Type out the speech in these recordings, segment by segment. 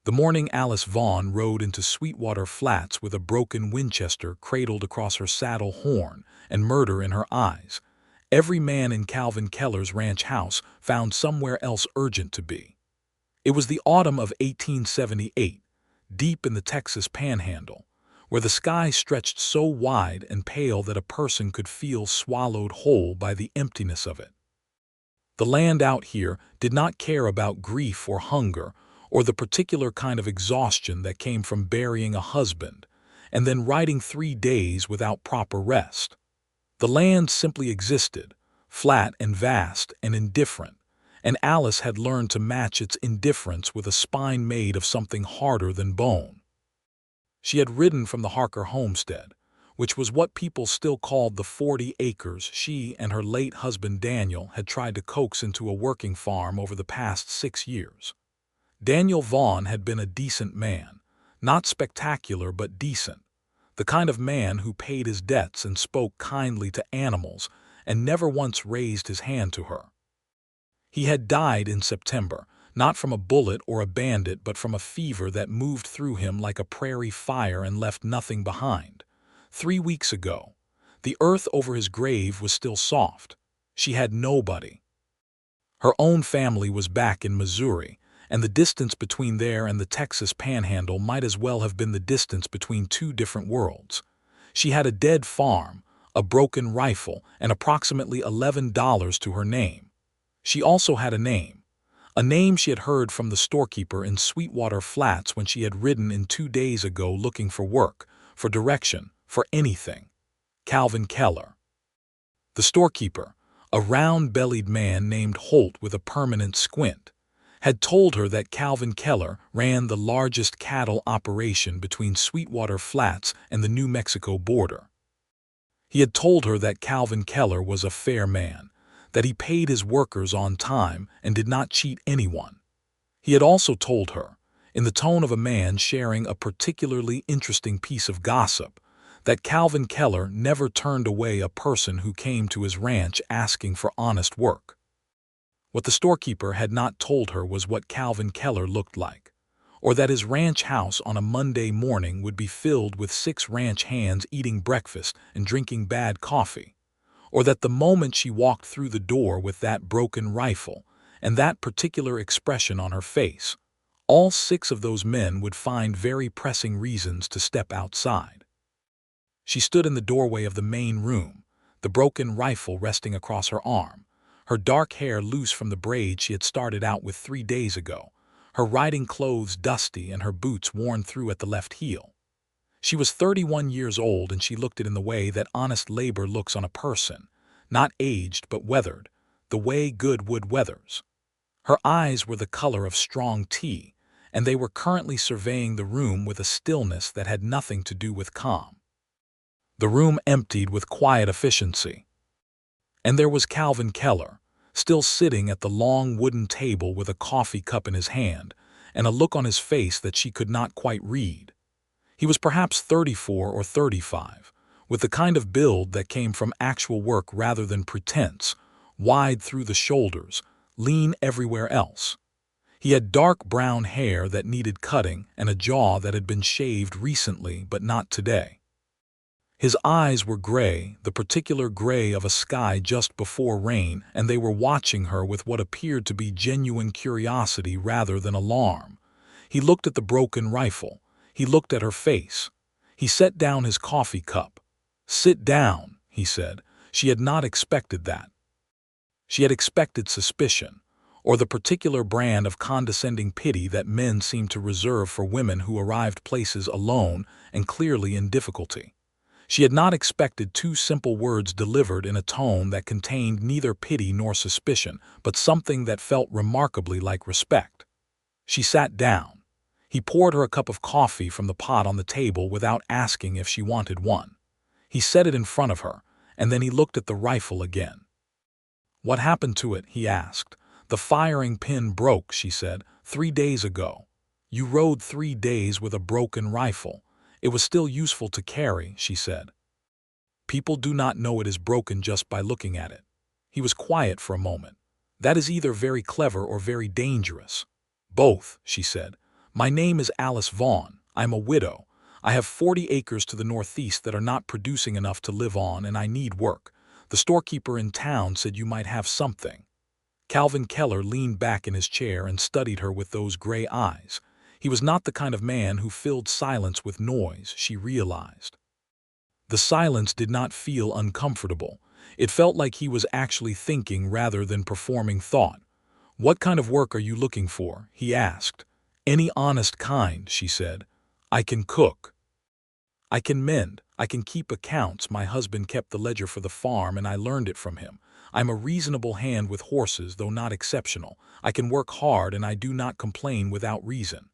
The morning Alice Vaughn rode into Sweetwater Flats with a broken Winchester cradled across her saddle horn and murder in her eyes, every man in Calvin Keller's ranch house found somewhere else urgent to be. It was the autumn of 1878, deep in the Texas Panhandle, where the sky stretched so wide and pale that a person could feel swallowed whole by the emptiness of it. The land out here did not care about grief or hunger or the particular kind of exhaustion that came from burying a husband and then riding 3 days without proper rest. The land simply existed, flat and vast and indifferent, and Alice had learned to match its indifference with a spine made of something harder than bone. She had ridden from the Harker homestead, which was what people still called the 40 acres she and her late husband Daniel had tried to coax into a working farm over the past 6 years. Daniel Vaughn had been a decent man, not spectacular but decent, the kind of man who paid his debts and spoke kindly to animals and never once raised his hand to her. He had died in September, not from a bullet or a bandit but from a fever that moved through him like a prairie fire and left nothing behind. 3 weeks ago, the earth over his grave was still soft. She had nobody. Her own family was back in Missouri, and the distance between there and the Texas Panhandle might as well have been the distance between 2 different worlds. She had a dead farm, a broken rifle, and approximately $11 to her name. She also had a name she had heard from the storekeeper in Sweetwater Flats when she had ridden in 2 days ago looking for work, for direction, for anything. Calvin Keller. The storekeeper, a round-bellied man named Holt with a permanent squint, had told her that Calvin Keller ran the largest cattle operation between Sweetwater Flats and the New Mexico border. He had told her that Calvin Keller was a fair man, that he paid his workers on time and did not cheat anyone. He had also told her, in the tone of a man sharing a particularly interesting piece of gossip, that Calvin Keller never turned away a person who came to his ranch asking for honest work. What the storekeeper had not told her was what Calvin Keller looked like, or that his ranch house on a Monday morning would be filled with 6 ranch hands eating breakfast and drinking bad coffee, or that the moment she walked through the door with that broken rifle and that particular expression on her face, all 6 of those men would find very pressing reasons to step outside. She stood in the doorway of the main room, the broken rifle resting across her arm, her dark hair loose from the braid she had started out with 3 days ago, her riding clothes dusty and her boots worn through at the left heel. She was 31 years old, and she looked it in the way that honest labor looks on a person, not aged but weathered, the way good wood weathers. Her eyes were the color of strong tea, and they were currently surveying the room with a stillness that had nothing to do with calm. The room emptied with quiet efficiency. And there was Calvin Keller, still sitting at the long wooden table with a coffee cup in his hand and a look on his face that she could not quite read. He was perhaps 34 or 35, with the kind of build that came from actual work rather than pretense, wide through the shoulders, lean everywhere else. He had dark brown hair that needed cutting and a jaw that had been shaved recently but not today. His eyes were gray, the particular gray of a sky just before rain, and they were watching her with what appeared to be genuine curiosity rather than alarm. He looked at the broken rifle. He looked at her face. He set down his coffee cup. "Sit down," he said. She had not expected that. She had expected suspicion, or the particular brand of condescending pity that men seem to reserve for women who arrived places alone and clearly in difficulty. She had not expected 2 simple words delivered in a tone that contained neither pity nor suspicion, but something that felt remarkably like respect. She sat down. He poured her a cup of coffee from the pot on the table without asking if she wanted one. He set it in front of her, and then he looked at the rifle again. "What happened to it?" he asked. "The firing pin broke," she said, 3 days ago. "You rode 3 days with a broken rifle. It was still useful to carry," she said. "People do not know it is broken just by looking at it." He was quiet for a moment. "That is either very clever or very dangerous." "Both," she said. "My name is Alice Vaughn. I'm a widow. I have 40 acres to the northeast that are not producing enough to live on, and I need work. The storekeeper in town said you might have something." Calvin Keller leaned back in his chair and studied her with those gray eyes. He was not the kind of man who filled silence with noise, she realized. The silence did not feel uncomfortable. It felt like he was actually thinking rather than performing thought. "What kind of work are you looking for?" he asked. "Any honest kind," she said. "I can cook. I can mend. I can keep accounts. My husband kept the ledger for the farm and I learned it from him. I'm a reasonable hand with horses, though not exceptional. I can work hard and I do not complain without reason."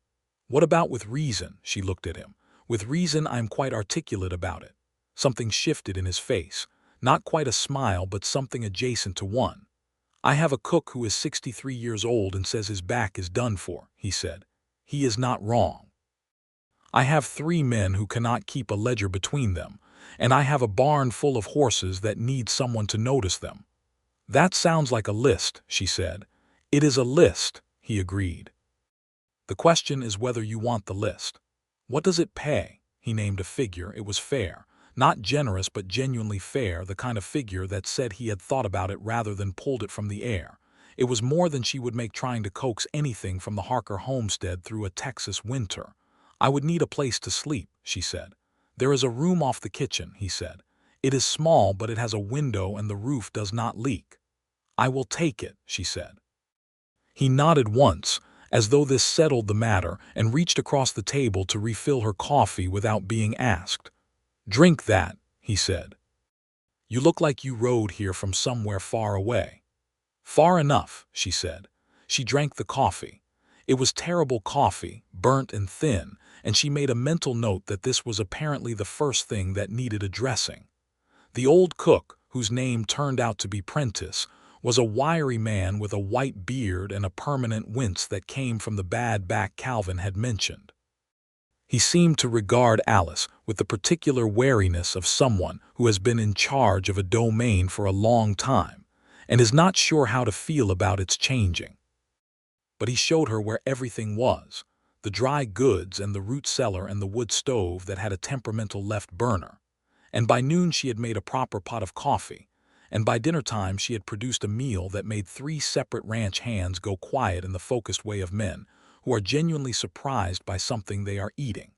"What about with reason?" She looked at him. "With reason, I'm quite articulate about it." Something shifted in his face. Not quite a smile, but something adjacent to one. "I have a cook who is 63 years old and says his back is done for," he said. "He is not wrong. I have 3 men who cannot keep a ledger between them, and I have a barn full of horses that need someone to notice them." "That sounds like a list," she said. "It is a list," he agreed. "The question is whether you want the list." "What does it pay?" He named a figure. It was fair. Not generous, but genuinely fair, the kind of figure that said he had thought about it rather than pulled it from the air. It was more than she would make trying to coax anything from the Harker homestead through a Texas winter. "I would need a place to sleep," she said. "There is a room off the kitchen," he said. "It is small, but it has a window and the roof does not leak." "I will take it," she said. He nodded once, as though this settled the matter, and reached across the table to refill her coffee without being asked. "Drink that," he said. "You look like you rode here from somewhere far away." "Far enough," she said. She drank the coffee. It was terrible coffee, burnt and thin, and she made a mental note that this was apparently the first thing that needed addressing. The old cook, whose name turned out to be Prentice, was a wiry man with a white beard and a permanent wince that came from the bad back Calvin had mentioned. He seemed to regard Alice with the particular wariness of someone who has been in charge of a domain for a long time and is not sure how to feel about its changing. But he showed her where everything was, the dry goods and the root cellar and the wood stove that had a temperamental left burner. And by noon she had made a proper pot of coffee, and by dinner time she had produced a meal that made 3 separate ranch hands go quiet in the focused way of men who are genuinely surprised by something they are eating.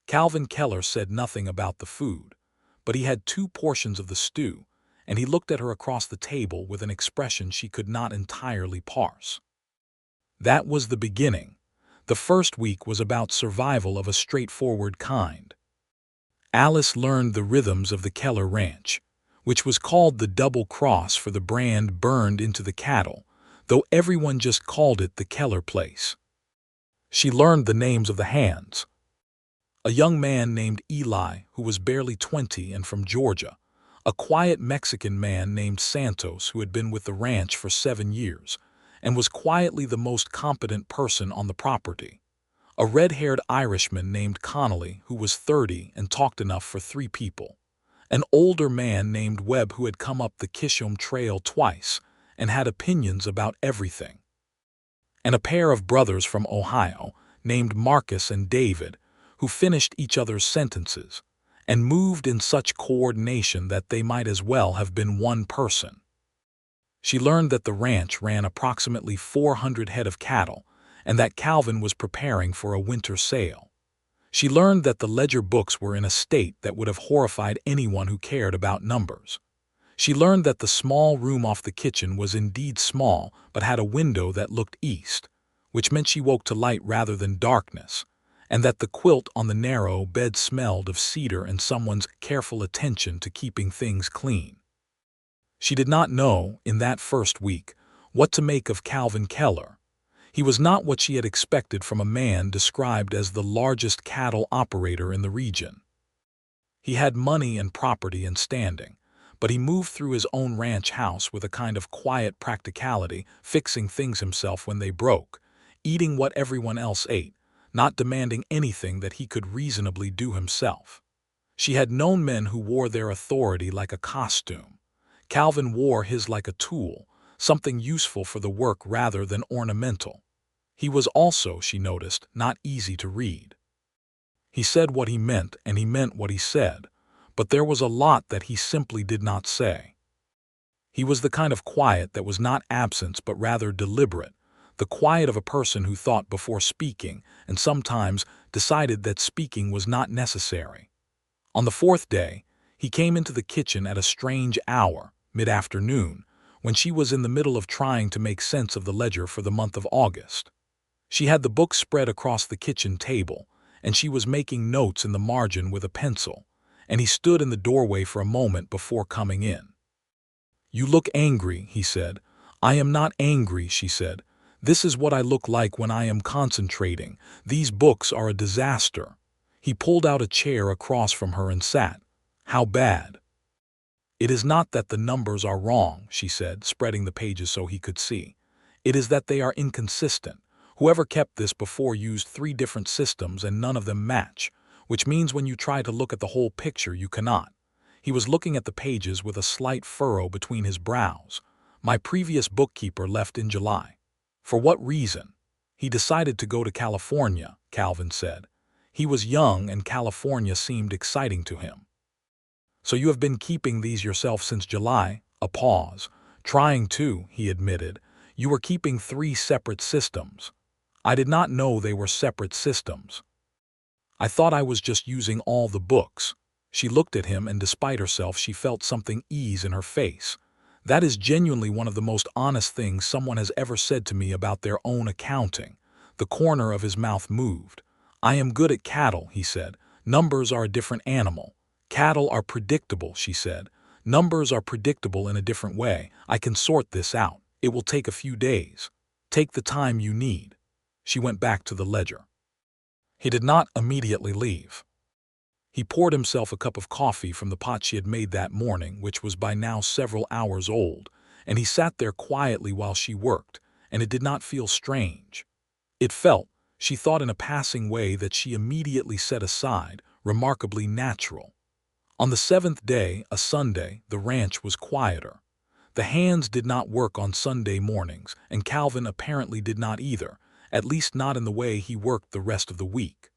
Calvin Keller said nothing about the food, but he had 2 portions of the stew, and he looked at her across the table with an expression she could not entirely parse. That was the beginning. The first week was about survival of a straightforward kind. Alice learned the rhythms of the Keller ranch, which was called the Double Cross for the brand burned into the cattle, though everyone just called it the Keller place. She learned the names of the hands. A young man named Eli, who was barely 20 and from Georgia. A quiet Mexican man named Santos, who had been with the ranch for 7 years, and was quietly the most competent person on the property. A red-haired Irishman named Connolly, who was 30 and talked enough for 3 people. An older man named Webb, who had come up the Kishom Trail twice and had opinions about everything. And a pair of brothers from Ohio named Marcus and David, who finished each other's sentences and moved in such coordination that they might as well have been one person. She learned that the ranch ran approximately 400 head of cattle and that Calvin was preparing for a winter sale. She learned that the ledger books were in a state that would have horrified anyone who cared about numbers. She learned that the small room off the kitchen was indeed small but had a window that looked east, which meant she woke to light rather than darkness, and that the quilt on the narrow bed smelled of cedar and someone's careful attention to keeping things clean. She did not know, in that first week, what to make of Calvin Keller. He was not what she had expected from a man described as the largest cattle operator in the region. He had money and property and standing, but he moved through his own ranch house with a kind of quiet practicality, fixing things himself when they broke, eating what everyone else ate, not demanding anything that he could reasonably do himself. She had known men who wore their authority like a costume. Calvin wore his like a tool, something useful for the work rather than ornamental. He was also, she noticed, not easy to read. He said what he meant, and he meant what he said, but there was a lot that he simply did not say. He was the kind of quiet that was not absence but rather deliberate, the quiet of a person who thought before speaking and sometimes decided that speaking was not necessary. On the fourth day, he came into the kitchen at a strange hour, mid-afternoon, when she was in the middle of trying to make sense of the ledger for the month of August. She had the book spread across the kitchen table, and she was making notes in the margin with a pencil, and he stood in the doorway for a moment before coming in. "You look angry," he said. "I am not angry," she said. "This is what I look like when I am concentrating. These books are a disaster." He pulled out a chair across from her and sat. "How bad?" "It is not that the numbers are wrong," she said, spreading the pages so he could see. "It is that they are inconsistent. Whoever kept this before used 3 different systems and none of them match, which means when you try to look at the whole picture you cannot." He was looking at the pages with a slight furrow between his brows. "My previous bookkeeper left in July." "For what reason?" "He decided to go to California," Calvin said. He was young and California seemed exciting to him. "So you have been keeping these yourself since July?" A pause. "Trying to," he admitted. "You were keeping 3 separate systems." "I did not know they were separate systems. I thought I was just using all the books." She looked at him and despite herself she felt something ease in her face. "That is genuinely one of the most honest things someone has ever said to me about their own accounting." The corner of his mouth moved. "I am good at cattle," he said. "Numbers are a different animal." "Cattle are predictable," she said. "Numbers are predictable in a different way. I can sort this out. It will take a few days. Take the time you need." She went back to the ledger. He did not immediately leave. He poured himself a cup of coffee from the pot she had made that morning, which was by now several hours old, and he sat there quietly while she worked, and it did not feel strange. It felt, she thought in a passing way that she immediately set aside, remarkably natural. On the 7th day, a Sunday, the ranch was quieter. The hands did not work on Sunday mornings, and Calvin apparently did not either, at least not in the way he worked the rest of the week.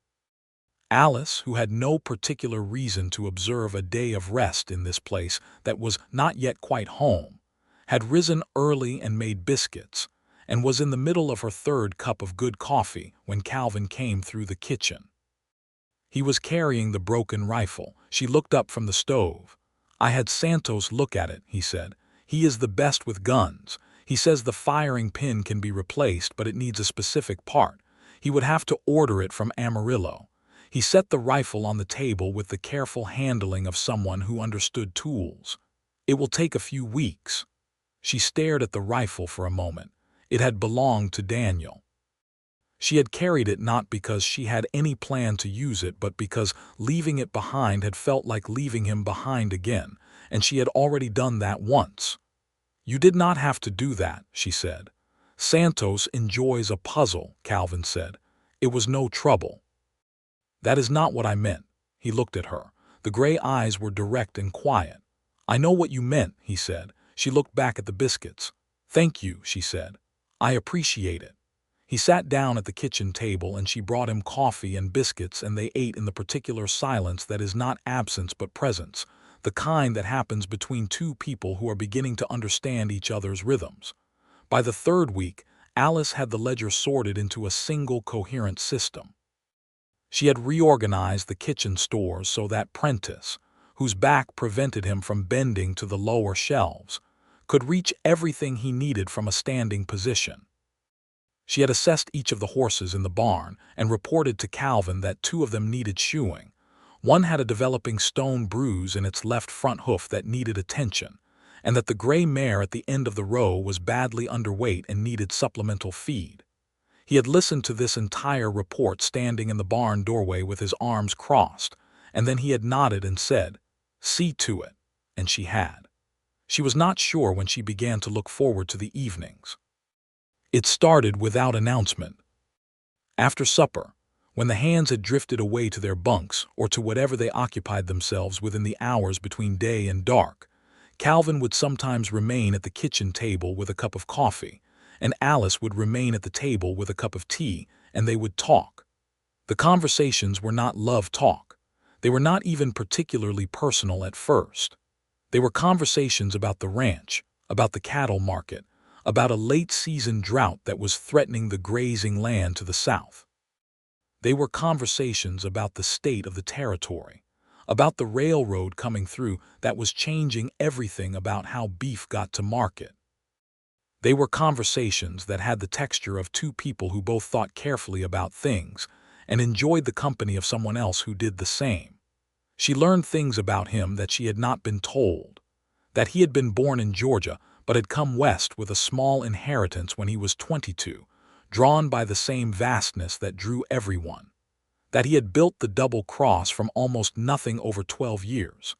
Alice, who had no particular reason to observe a day of rest in this place that was not yet quite home, had risen early and made biscuits, and was in the middle of her 3rd cup of good coffee when Calvin came through the kitchen. He was carrying the broken rifle. She looked up from the stove. "I had Santos look at it," he said. "He is the best with guns. He says the firing pin can be replaced, but it needs a specific part. He would have to order it from Amarillo." He set the rifle on the table with the careful handling of someone who understood tools. "It will take a few weeks." She stared at the rifle for a moment. It had belonged to Daniel. She had carried it not because she had any plan to use it, but because leaving it behind had felt like leaving him behind again, and she had already done that once. "You did not have to do that," she said. "Santos enjoys a puzzle," Calvin said. "It was no trouble." "That is not what I meant." He looked at her. The gray eyes were direct and quiet. "I know what you meant," he said. She looked back at the biscuits. "Thank you," she said. "I appreciate it." He sat down at the kitchen table and she brought him coffee and biscuits and they ate in the particular silence that is not absence but presence, the kind that happens between 2 people who are beginning to understand each other's rhythms. By the 3rd week, Alice had the ledger sorted into a single coherent system. She had reorganized the kitchen stores so that Prentice, whose back prevented him from bending to the lower shelves, could reach everything he needed from a standing position. She had assessed each of the horses in the barn and reported to Calvin that 2 of them needed shoeing. One had a developing stone bruise in its left front hoof that needed attention, and that the gray mare at the end of the row was badly underweight and needed supplemental feed. He had listened to this entire report standing in the barn doorway with his arms crossed, and then he had nodded and said, "See to it," and she had. She was not sure when she began to look forward to the evenings. It started without announcement. After supper, when the hands had drifted away to their bunks or to whatever they occupied themselves within the hours between day and dark, Calvin would sometimes remain at the kitchen table with a cup of coffee, and Alice would remain at the table with a cup of tea, and they would talk. The conversations were not love talk. They were not even particularly personal at first. They were conversations about the ranch, about the cattle market, about a late-season drought that was threatening the grazing land to the south. They were conversations about the state of the territory, about the railroad coming through that was changing everything about how beef got to market. They were conversations that had the texture of two people who both thought carefully about things and enjoyed the company of someone else who did the same. She learned things about him that she had not been told, that he had been born in Georgia but had come west with a small inheritance when he was 22, drawn by the same vastness that drew everyone, that he had built the double cross from almost nothing over 12 years,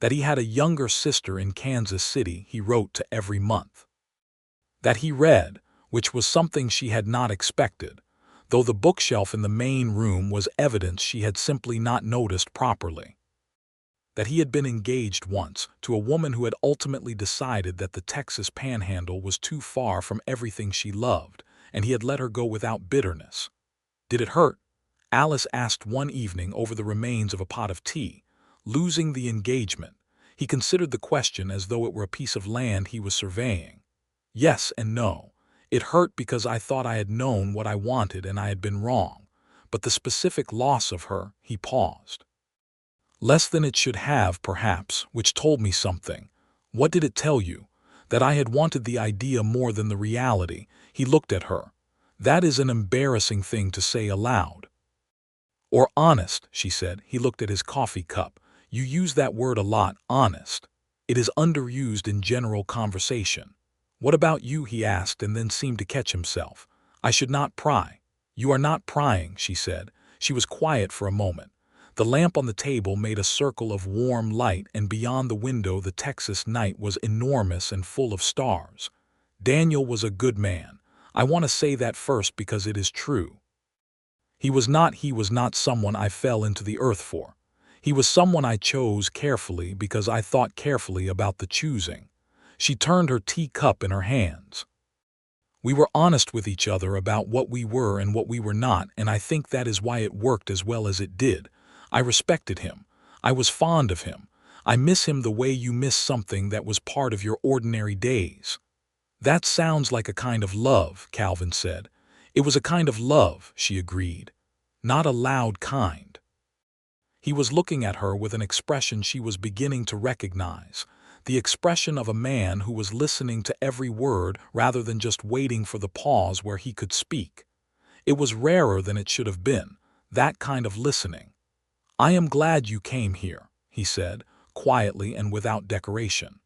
that he had a younger sister in Kansas City he wrote to every month, that he read, which was something she had not expected, though the bookshelf in the main room was evidence she had simply not noticed properly, that he had been engaged once to a woman who had ultimately decided that the Texas Panhandle was too far from everything she loved, and he had let her go without bitterness. Did it hurt? Alice asked one evening over the remains of a pot of tea, losing the engagement. He considered the question as though it were a piece of land he was surveying. Yes and no. It hurt because I thought I had known what I wanted and I had been wrong. But the specific loss of her, he paused. Less than it should have, perhaps, which told me something. What did it tell you? That I had wanted the idea more than the reality. He looked at her. That is an embarrassing thing to say aloud. Or honest, she said. He looked at his coffee cup. You use that word a lot, honest. It is underused in general conversation. What about you? He asked and then seemed to catch himself. I should not pry. You are not prying, she said. She was quiet for a moment. The lamp on the table made a circle of warm light, and beyond the window the Texas night was enormous and full of stars. Daniel was a good man. I want to say that first because it is true. He was not someone I fell into the earth for. He was someone I chose carefully because I thought carefully about the choosing. She turned her teacup in her hands. We were honest with each other about what we were and what we were not, and I think that is why it worked as well as it did. I respected him. I was fond of him. I miss him the way you miss something that was part of your ordinary days. That sounds like a kind of love, Calvin said. It was a kind of love, she agreed. Not a loud kind. He was looking at her with an expression she was beginning to recognize, the expression of a man who was listening to every word rather than just waiting for the pause where he could speak. It was rarer than it should have been, that kind of listening. I am glad you came here, he said, quietly and without decoration.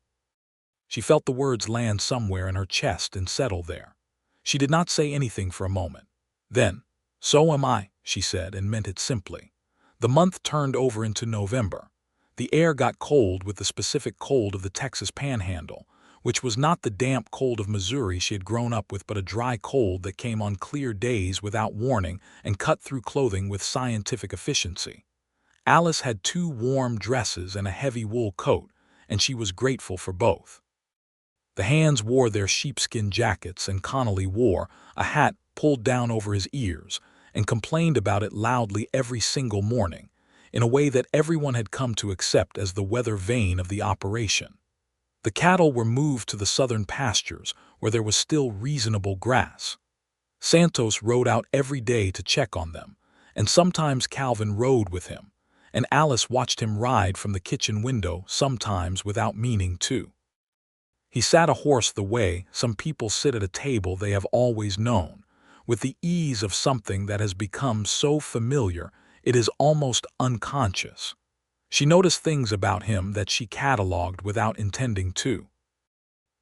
She felt the words land somewhere in her chest and settle there. She did not say anything for a moment. Then, so am I, she said, and meant it simply. The month turned over into November. The air got cold with the specific cold of the Texas Panhandle, which was not the damp cold of Missouri she had grown up with, but a dry cold that came on clear days without warning and cut through clothing with scientific efficiency. Alice had 2 warm dresses and a heavy wool coat, and she was grateful for both. The hands wore their sheepskin jackets, and Connolly wore a hat pulled down over his ears and complained about it loudly every single morning, in a way that everyone had come to accept as the weather vane of the operation. The cattle were moved to the southern pastures, where there was still reasonable grass. Santos rode out every day to check on them, and sometimes Calvin rode with him, and Alice watched him ride from the kitchen window, sometimes without meaning to. He sat a horse the way some people sit at a table they have always known, with the ease of something that has become so familiar it is almost unconscious. She noticed things about him that she catalogued without intending to.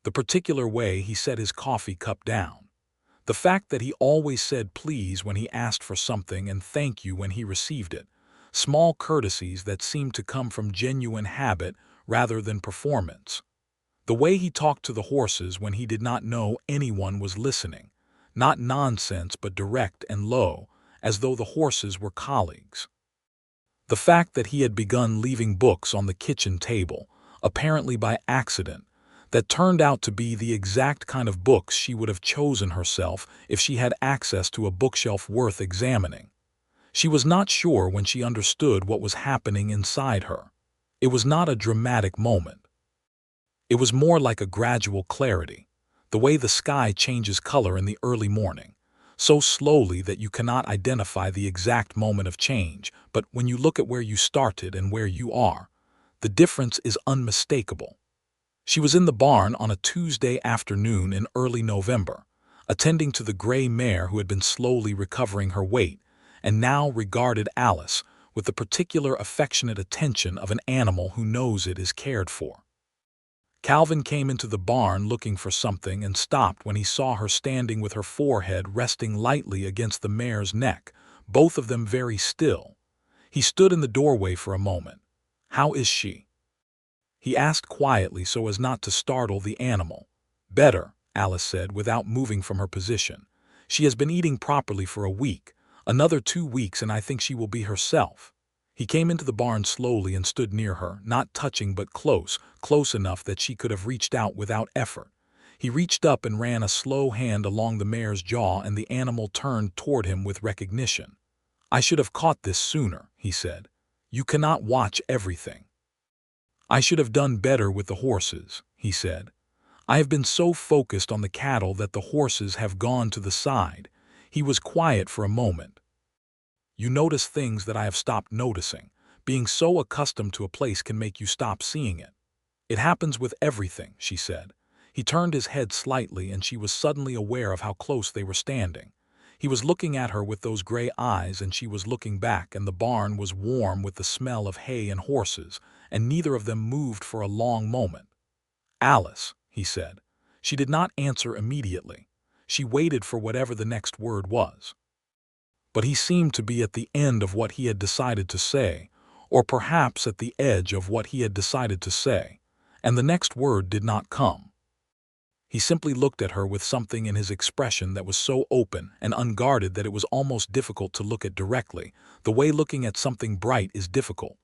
The particular way he set his coffee cup down. The fact that he always said please when he asked for something and thank you when he received it. Small courtesies that seemed to come from genuine habit rather than performance. The way he talked to the horses when he did not know anyone was listening. Not nonsense, but direct and low, as though the horses were colleagues. The fact that he had begun leaving books on the kitchen table, apparently by accident, that turned out to be the exact kind of books she would have chosen herself if she had access to a bookshelf worth examining. She was not sure when she understood what was happening inside her. It was not a dramatic moment. It was more like a gradual clarity, the way the sky changes color in the early morning, so slowly that you cannot identify the exact moment of change, but when you look at where you started and where you are, the difference is unmistakable. She was in the barn on a Tuesday afternoon in early November, attending to the gray mare who had been slowly recovering her weight, and now regarded Alice with the particular affectionate attention of an animal who knows it is cared for. Calvin came into the barn looking for something and stopped when he saw her standing with her forehead resting lightly against the mare's neck, both of them very still. He stood in the doorway for a moment. "How is she?" he asked quietly so as not to startle the animal. "Better," Alice said without moving from her position. "She has been eating properly for a week. Another 2 weeks and I think she will be herself." He came into the barn slowly and stood near her, not touching but close enough that she could have reached out without effort. He reached up and ran a slow hand along the mare's jaw, and the animal turned toward him with recognition. "I should have caught this sooner," he said. "You cannot watch everything." "I should have done better with the horses," he said. "I have been so focused on the cattle that the horses have gone to the side." He was quiet for a moment. "You notice things that I have stopped noticing. Being so accustomed to a place can make you stop seeing it." "It happens with everything," she said. He turned his head slightly and she was suddenly aware of how close they were standing. He was looking at her with those gray eyes and she was looking back, and the barn was warm with the smell of hay and horses, and neither of them moved for a long moment. "Alice," he said. She did not answer immediately. She waited for whatever the next word was. But he seemed to be at the end of what he had decided to say, or perhaps at the edge of what he had decided to say, and the next word did not come. He simply looked at her with something in his expression that was so open and unguarded that it was almost difficult to look at directly, the way looking at something bright is difficult.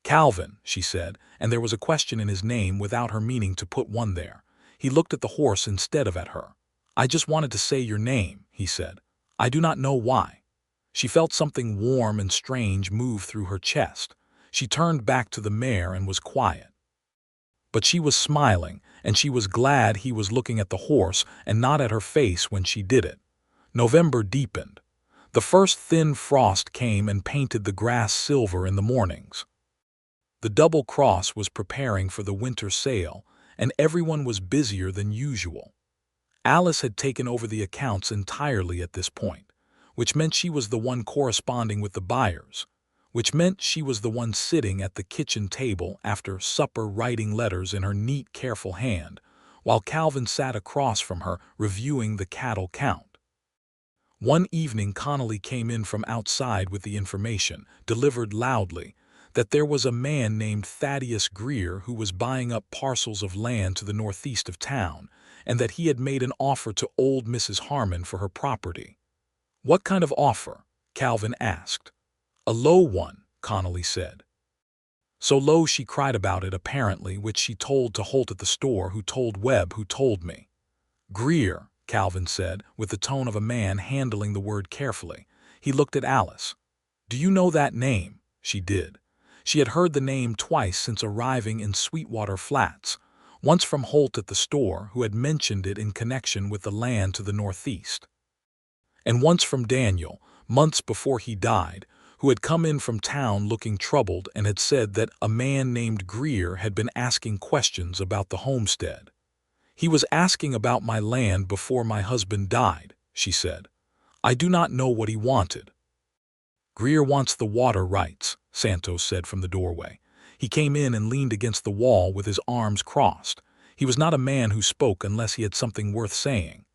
"Calvin," she said, and there was a question in his name without her meaning to put one there. He looked at the horse instead of at her. "I just wanted to say your name," he said. "I do not know why." She felt something warm and strange move through her chest. She turned back to the mare and was quiet. But she was smiling, and she was glad he was looking at the horse and not at her face when she did it. November deepened. The first thin frost came and painted the grass silver in the mornings. The double cross was preparing for the winter sale, and everyone was busier than usual. Alice had taken over the accounts entirely at this point, which meant she was the one corresponding with the buyers, which meant she was the one sitting at the kitchen table after supper writing letters in her neat, careful hand, while Calvin sat across from her reviewing the cattle count. One evening Connolly came in from outside with the information, delivered loudly, that there was a man named Thaddeus Greer who was buying up parcels of land to the northeast of town, and that he had made an offer to old Mrs. Harmon for her property. "What kind of offer?" Calvin asked. "A low one," Connolly said. So low she cried about it apparently, which she told to Holt at the store, who told Webb, who told me. "Greer," Calvin said, with the tone of a man handling the word carefully. He looked at Alice. "Do you know that name?" She did. She had heard the name twice since arriving in Sweetwater Flats, once from Holt at the store, who had mentioned it in connection with the land to the northeast, and once from Daniel, months before he died, who had come in from town looking troubled and had said that a man named Greer had been asking questions about the homestead. "He was asking about my land before my husband died," she said. "I do not know what he wanted." "Greer wants the water rights," Santos said from the doorway. He came in and leaned against the wall with his arms crossed. He was not a man who spoke unless he had something worth saying.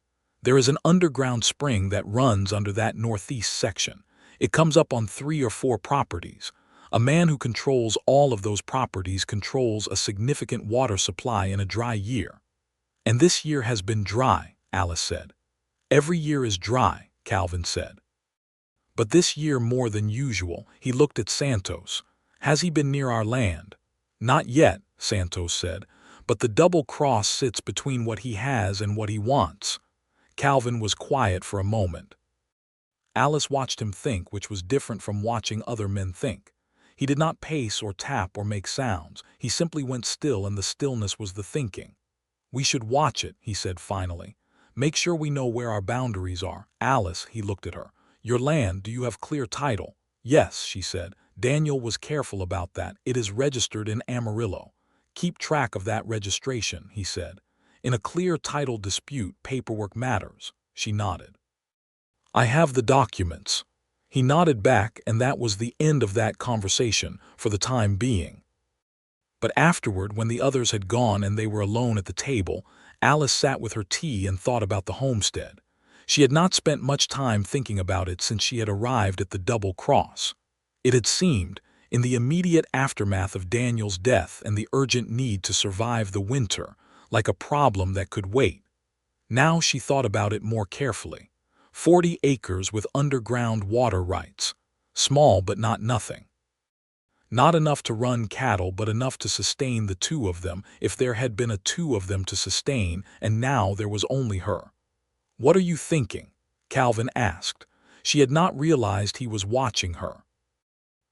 "There is an underground spring that runs under that northeast section. It comes up on 3 or 4 properties. A man who controls all of those properties controls a significant water supply in a dry year." "And this year has been dry," Alice said. "Every year is dry," Calvin said. "But this year more than usual." He looked at Santos. "Has he been near our land?" "Not yet," Santos said, but the double cross sits between what he has and what he wants. Calvin was quiet for a moment. Alice watched him think, which was different from watching other men think. He did not pace or tap or make sounds. He simply went still, and the stillness was the thinking. "We should watch it," he said finally. "Make sure we know where our boundaries are." "Alice," he looked at her. "Your land, do you have clear title?" "Yes," she said. "Daniel was careful about that. It is registered in Amarillo." "Keep track of that registration," he said. "In a clear title dispute, paperwork matters." She nodded. "I have the documents." He nodded back, and that was the end of that conversation, for the time being. But afterward, when the others had gone and they were alone at the table, Alice sat with her tea and thought about the homestead. She had not spent much time thinking about it since she had arrived at the double cross. It had seemed, in the immediate aftermath of Daniel's death and the urgent need to survive the winter, like a problem that could wait. Now she thought about it more carefully. 40 acres with underground water rights. Small but not nothing. Not enough to run cattle, but enough to sustain the two of them if there had been a two of them to sustain, and now there was only her. "What are you thinking?" Calvin asked. She had not realized he was watching her.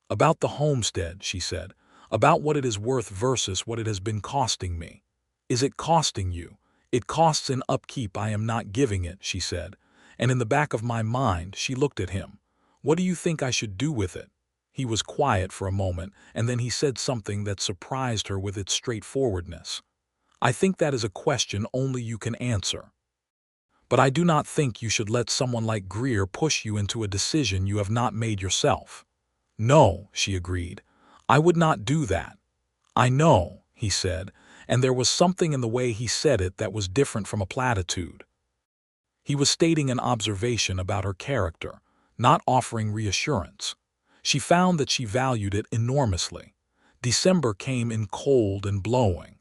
"About the homestead," she said. "About what it is worth versus what it has been costing me." "Is it costing you?" "It costs in upkeep I am not giving it," she said. And in the back of my mind, she looked at him. "What do you think I should do with it?" He was quiet for a moment, and then he said something that surprised her with its straightforwardness. "I think that is a question only you can answer. But I do not think you should let someone like Greer push you into a decision you have not made yourself." "No," she agreed. "I would not do that." "I know," he said, and there was something in the way he said it that was different from a platitude. He was stating an observation about her character, not offering reassurance. She found that she valued it enormously. December came in cold and blowing.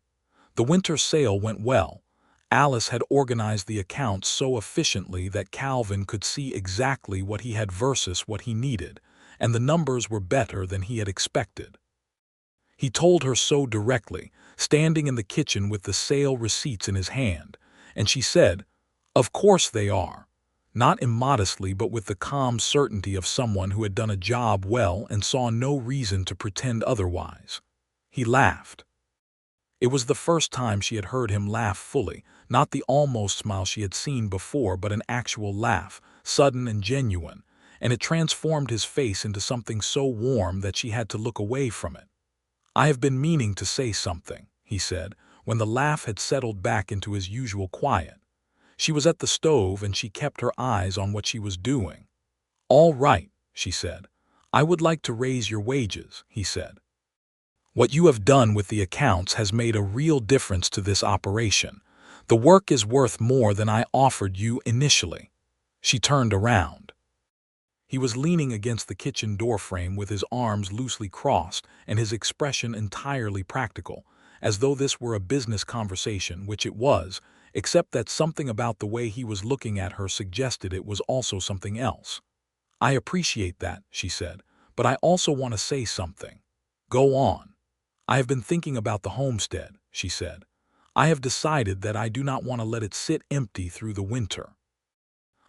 The winter sale went well. Alice had organized the accounts so efficiently that Calvin could see exactly what he had versus what he needed, and the numbers were better than he had expected. He told her so directly, standing in the kitchen with the sale receipts in his hand, and she said, "Of course they are." Not immodestly, but with the calm certainty of someone who had done a job well and saw no reason to pretend otherwise. He laughed. It was the first time she had heard him laugh fully, not the almost smile she had seen before, but an actual laugh, sudden and genuine, and it transformed his face into something so warm that she had to look away from it. "I have been meaning to say something," he said, when the laugh had settled back into his usual quiet. She was at the stove, and she kept her eyes on what she was doing. "All right," she said. "I would like to raise your wages," he said. "What you have done with the accounts has made a real difference to this operation. The work is worth more than I offered you initially." She turned around. He was leaning against the kitchen doorframe with his arms loosely crossed and his expression entirely practical, as though this were a business conversation, which it was, except that something about the way he was looking at her suggested it was also something else. "I appreciate that," she said, "but I also want to say something." "Go on." "I have been thinking about the homestead," she said. "I have decided that I do not want to let it sit empty through the winter.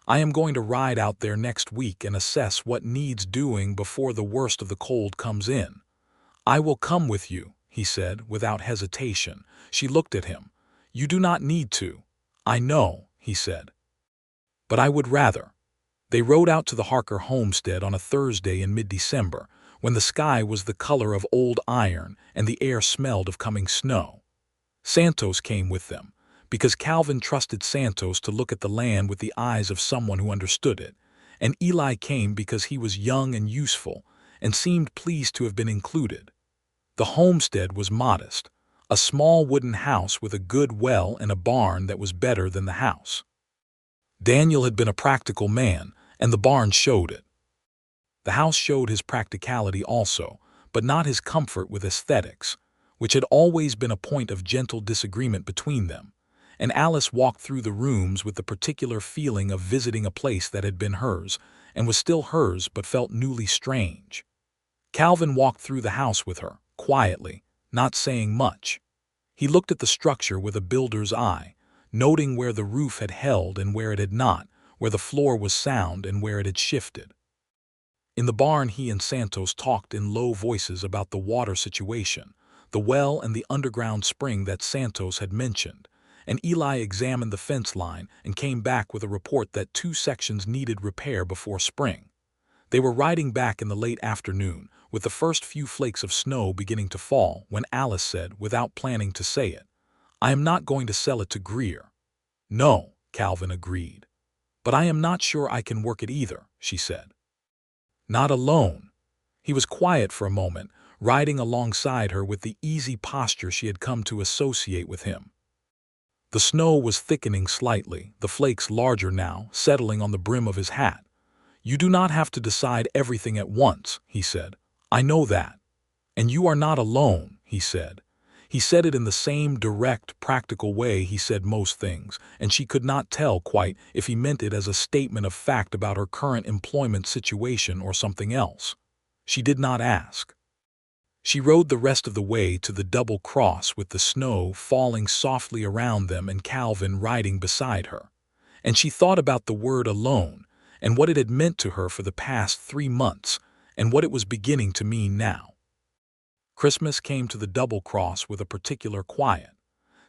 I am going to ride out there next week and assess what needs doing before the worst of the cold comes in." "I will come with you," he said, without hesitation. She looked at him. "You do not need to." "I know," he said. "But I would rather." They rode out to the Harker homestead on a Thursday in mid-December, when the sky was the color of old iron and the air smelled of coming snow. Santos came with them, because Calvin trusted Santos to look at the land with the eyes of someone who understood it, and Eli came because he was young and useful, and seemed pleased to have been included. The homestead was modest, a small wooden house with a good well and a barn that was better than the house. Daniel had been a practical man, and the barn showed it. The house showed his practicality also, but not his comfort with aesthetics, which had always been a point of gentle disagreement between them, and Alice walked through the rooms with the particular feeling of visiting a place that had been hers, and was still hers but felt newly strange. Calvin walked through the house with her, quietly, not saying much. He looked at the structure with a builder's eye, noting where the roof had held and where it had not, where the floor was sound and where it had shifted. In the barn, he and Santos talked in low voices about the water situation, the well and the underground spring that Santos had mentioned, and Eli examined the fence line and came back with a report that 2 sections needed repair before spring. They were riding back in the late afternoon, with the first few flakes of snow beginning to fall, when Alice said, without planning to say it, "I am not going to sell it to Greer." "No," Calvin agreed. "But I am not sure I can work it either," she said. "Not alone." He was quiet for a moment, riding alongside her with the easy posture she had come to associate with him. The snow was thickening slightly, the flakes larger now, settling on the brim of his hat. "You do not have to decide everything at once," he said. "I know that. And you are not alone," he said. He said it in the same direct, practical way he said most things, and she could not tell quite if he meant it as a statement of fact about her current employment situation or something else. She did not ask. She rode the rest of the way to the double cross with the snow falling softly around them and Calvin riding beside her. And she thought about the word alone and what it had meant to her for the past 3 months and what it was beginning to mean now. Christmas came to the double cross with a particular quiet.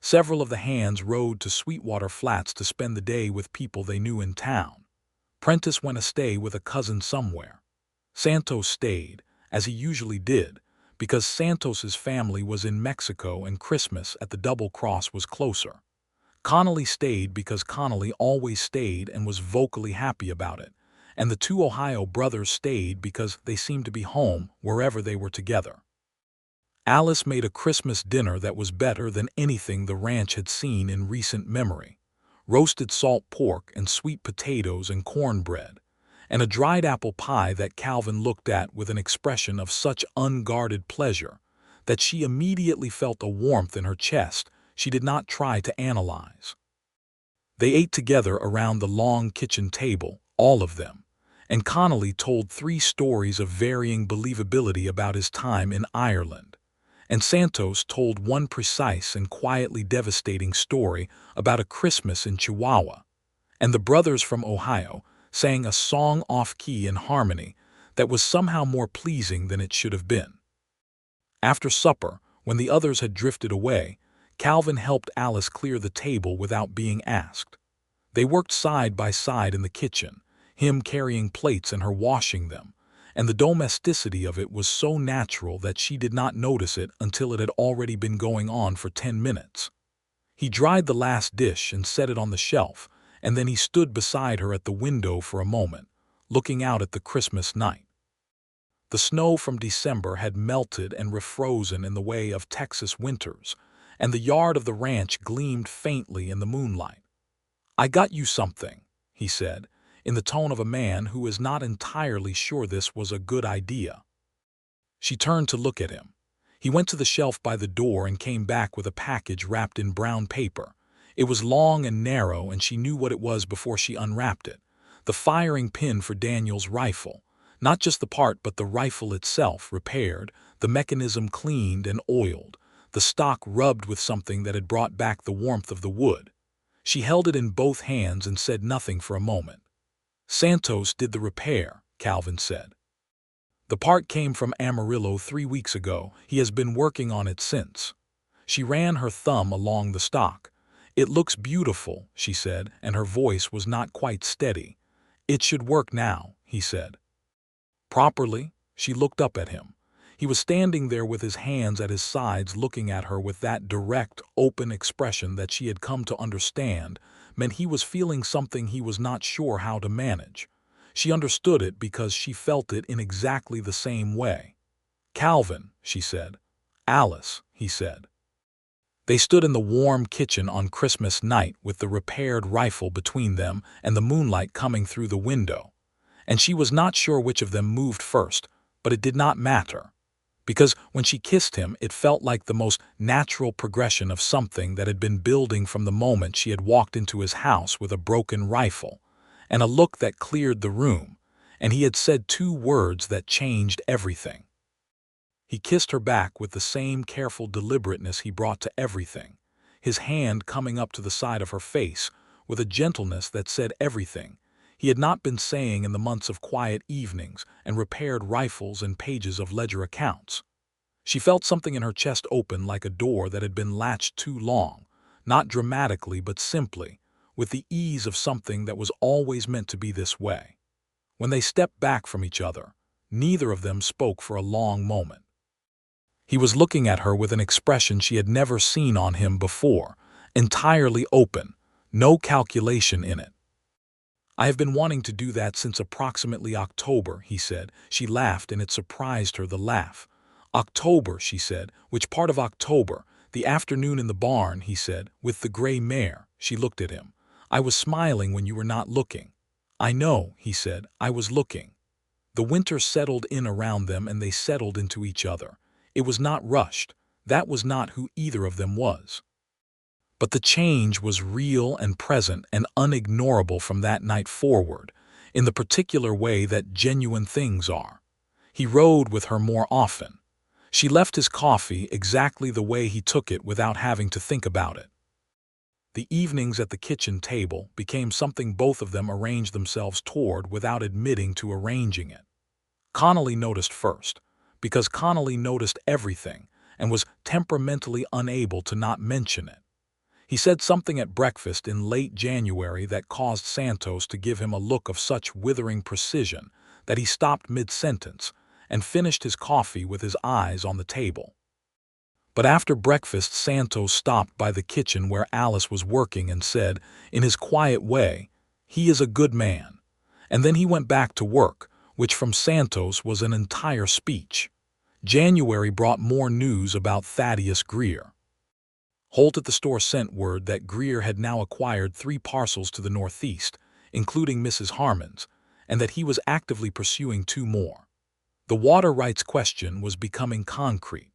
Several of the hands rode to Sweetwater Flats to spend the day with people they knew in town. Prentice went a stay with a cousin somewhere. Santos stayed, as he usually did, because Santos's family was in Mexico and Christmas at the double cross was closer. Connolly stayed because Connolly always stayed and was vocally happy about it, and the 2 Ohio brothers stayed because they seemed to be home wherever they were together. Alice made a Christmas dinner that was better than anything the ranch had seen in recent memory. Roasted salt pork and sweet potatoes and cornbread, and a dried apple pie that Calvin looked at with an expression of such unguarded pleasure that she immediately felt a warmth in her chest she did not try to analyze. They ate together around the long kitchen table, all of them, and Connolly told 3 stories of varying believability about his time in Ireland, and Santos told one precise and quietly devastating story about a Christmas in Chihuahua, and the brothers from Ohio sang a song off-key in harmony that was somehow more pleasing than it should have been. After supper, when the others had drifted away, Calvin helped Alice clear the table without being asked. They worked side by side in the kitchen, him carrying plates and her washing them, and the domesticity of it was so natural that she did not notice it until it had already been going on for 10 minutes. He dried the last dish and set it on the shelf, and then he stood beside her at the window for a moment, looking out at the Christmas night. The snow from December had melted and refrozen in the way of Texas winters, and the yard of the ranch gleamed faintly in the moonlight. "I got you something," he said, in the tone of a man who is not entirely sure this was a good idea. She turned to look at him. He went to the shelf by the door and came back with a package wrapped in brown paper. It was long and narrow, and she knew what it was before she unwrapped it. The firing pin for Daniel's rifle. Not just the part, but the rifle itself, repaired, the mechanism cleaned and oiled, the stock rubbed with something that had brought back the warmth of the wood. She held it in both hands and said nothing for a moment. "Santos did the repair," Calvin said. "The part came from Amarillo 3 weeks ago. He has been working on it since." She ran her thumb along the stock. "It looks beautiful," she said, and her voice was not quite steady. "It should work now," he said. "Properly?" She looked up at him. He was standing there with his hands at his sides, looking at her with that direct, open expression that she had come to understand meant he was feeling something he was not sure how to manage. She understood it because she felt it in exactly the same way. "Calvin," she said. "Alice," he said. They stood in the warm kitchen on Christmas night with the repaired rifle between them and the moonlight coming through the window. And she was not sure which of them moved first, but it did not matter. Because when she kissed him, it felt like the most natural progression of something that had been building from the moment she had walked into his house with a broken rifle, and a look that cleared the room, and he had said 2 words that changed everything. He kissed her back with the same careful deliberateness he brought to everything, his hand coming up to the side of her face with a gentleness that said everything he had not been saying in the months of quiet evenings and repaired rifles and pages of ledger accounts. She felt something in her chest open like a door that had been latched too long, not dramatically but simply, with the ease of something that was always meant to be this way. When they stepped back from each other, neither of them spoke for a long moment. He was looking at her with an expression she had never seen on him before, entirely open, no calculation in it. "I have been wanting to do that since approximately October," he said. She laughed, and it surprised her, the laugh. "October," she said. "Which part of October?" "The afternoon in the barn," he said, "with the gray mare." She looked at him. "I was smiling when you were not looking." "I know," he said. "I was looking." The winter settled in around them, and they settled into each other. It was not rushed. That was not who either of them was. But the change was real and present and unignorable from that night forward, in the particular way that genuine things are. He rode with her more often. She left his coffee exactly the way he took it without having to think about it. The evenings at the kitchen table became something both of them arranged themselves toward without admitting to arranging it. Connolly noticed first, because Connolly noticed everything and was temperamentally unable to not mention it. He said something at breakfast in late January that caused Santos to give him a look of such withering precision that he stopped mid-sentence and finished his coffee with his eyes on the table. But after breakfast, Santos stopped by the kitchen where Alice was working and said, in his quiet way, "He is a good man." And then he went back to work, which from Santos was an entire speech. January brought more news about Thaddeus Greer. Holt at the store sent word that Greer had now acquired 3 parcels to the northeast, including Mrs. Harmon's, and that he was actively pursuing 2 more. The water rights question was becoming concrete.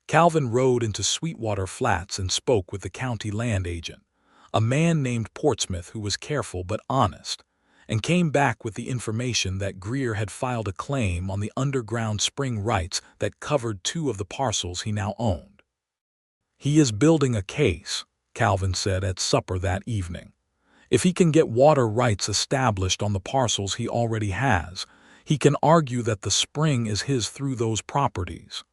Calvin rode into Sweetwater Flats and spoke with the county land agent, a man named Portsmouth who was careful but honest, and came back with the information that Greer had filed a claim on the underground spring rights that covered 2 of the parcels he now owned. "He is building a case," Calvin said at supper that evening. "If he can get water rights established on the parcels he already has, he can argue that the spring is his through those properties."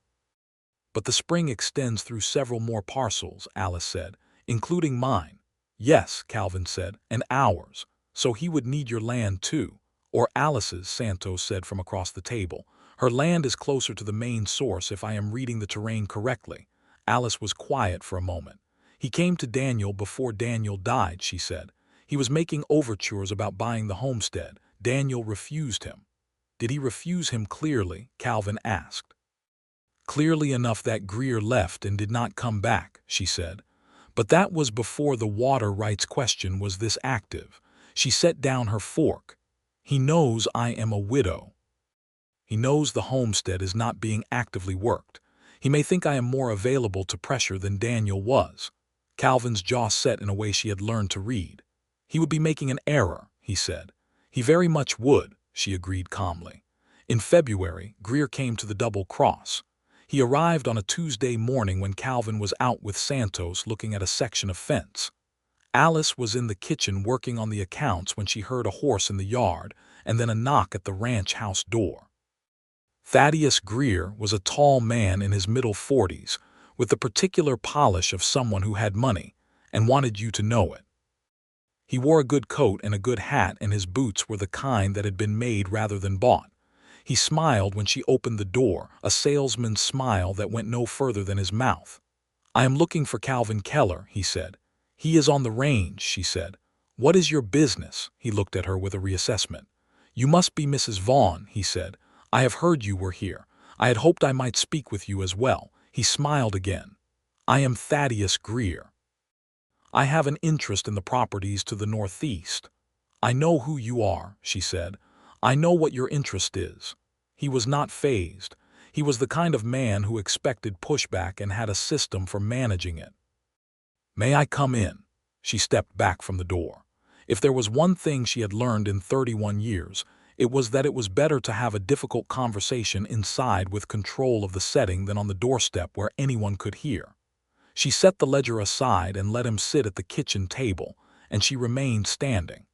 "But the spring extends through several more parcels," Alice said, "including mine." "Yes," Calvin said, "and ours. So he would need your land too." "Or Alice's," Santos said from across the table. "Her land is closer to the main source if I am reading the terrain correctly." Alice was quiet for a moment. "He came to Daniel before Daniel died," she said. "He was making overtures about buying the homestead. Daniel refused him." "Did he refuse him clearly?" Calvin asked. "Clearly enough that Greer left and did not come back," she said. "But that was before the water rights question was this active." She set down her fork. "He knows I am a widow. He knows the homestead is not being actively worked. He may think I am more available to pressure than Daniel was." Calvin's jaw set in a way she had learned to read. "He would be making an error," he said. "He very much would," she agreed calmly. In February, Greer came to the Double Cross. He arrived on a Tuesday morning when Calvin was out with Santos looking at a section of fence. Alice was in the kitchen working on the accounts when she heard a horse in the yard and then a knock at the ranch house door. Thaddeus Greer was a tall man in his middle 40s, with the particular polish of someone who had money and wanted you to know it. He wore a good coat and a good hat, and his boots were the kind that had been made rather than bought. He smiled when she opened the door, a salesman's smile that went no further than his mouth. "I am looking for Calvin Keller," he said. "He is on the range," she said. "What is your business?" He looked at her with a reassessment. "You must be Mrs. Vaughn," he said. "I have heard you were here. I had hoped I might speak with you as well." He smiled again. "I am Thaddeus Greer. I have an interest in the properties to the northeast." "I know who you are," she said. "I know what your interest is." He was not fazed. He was the kind of man who expected pushback and had a system for managing it. "May I come in?" She stepped back from the door. If there was one thing she had learned in 31 years, It was that it was better to have a difficult conversation inside with control of the setting than on the doorstep where anyone could hear. She set the ledger aside and let him sit at the kitchen table, and she remained standing.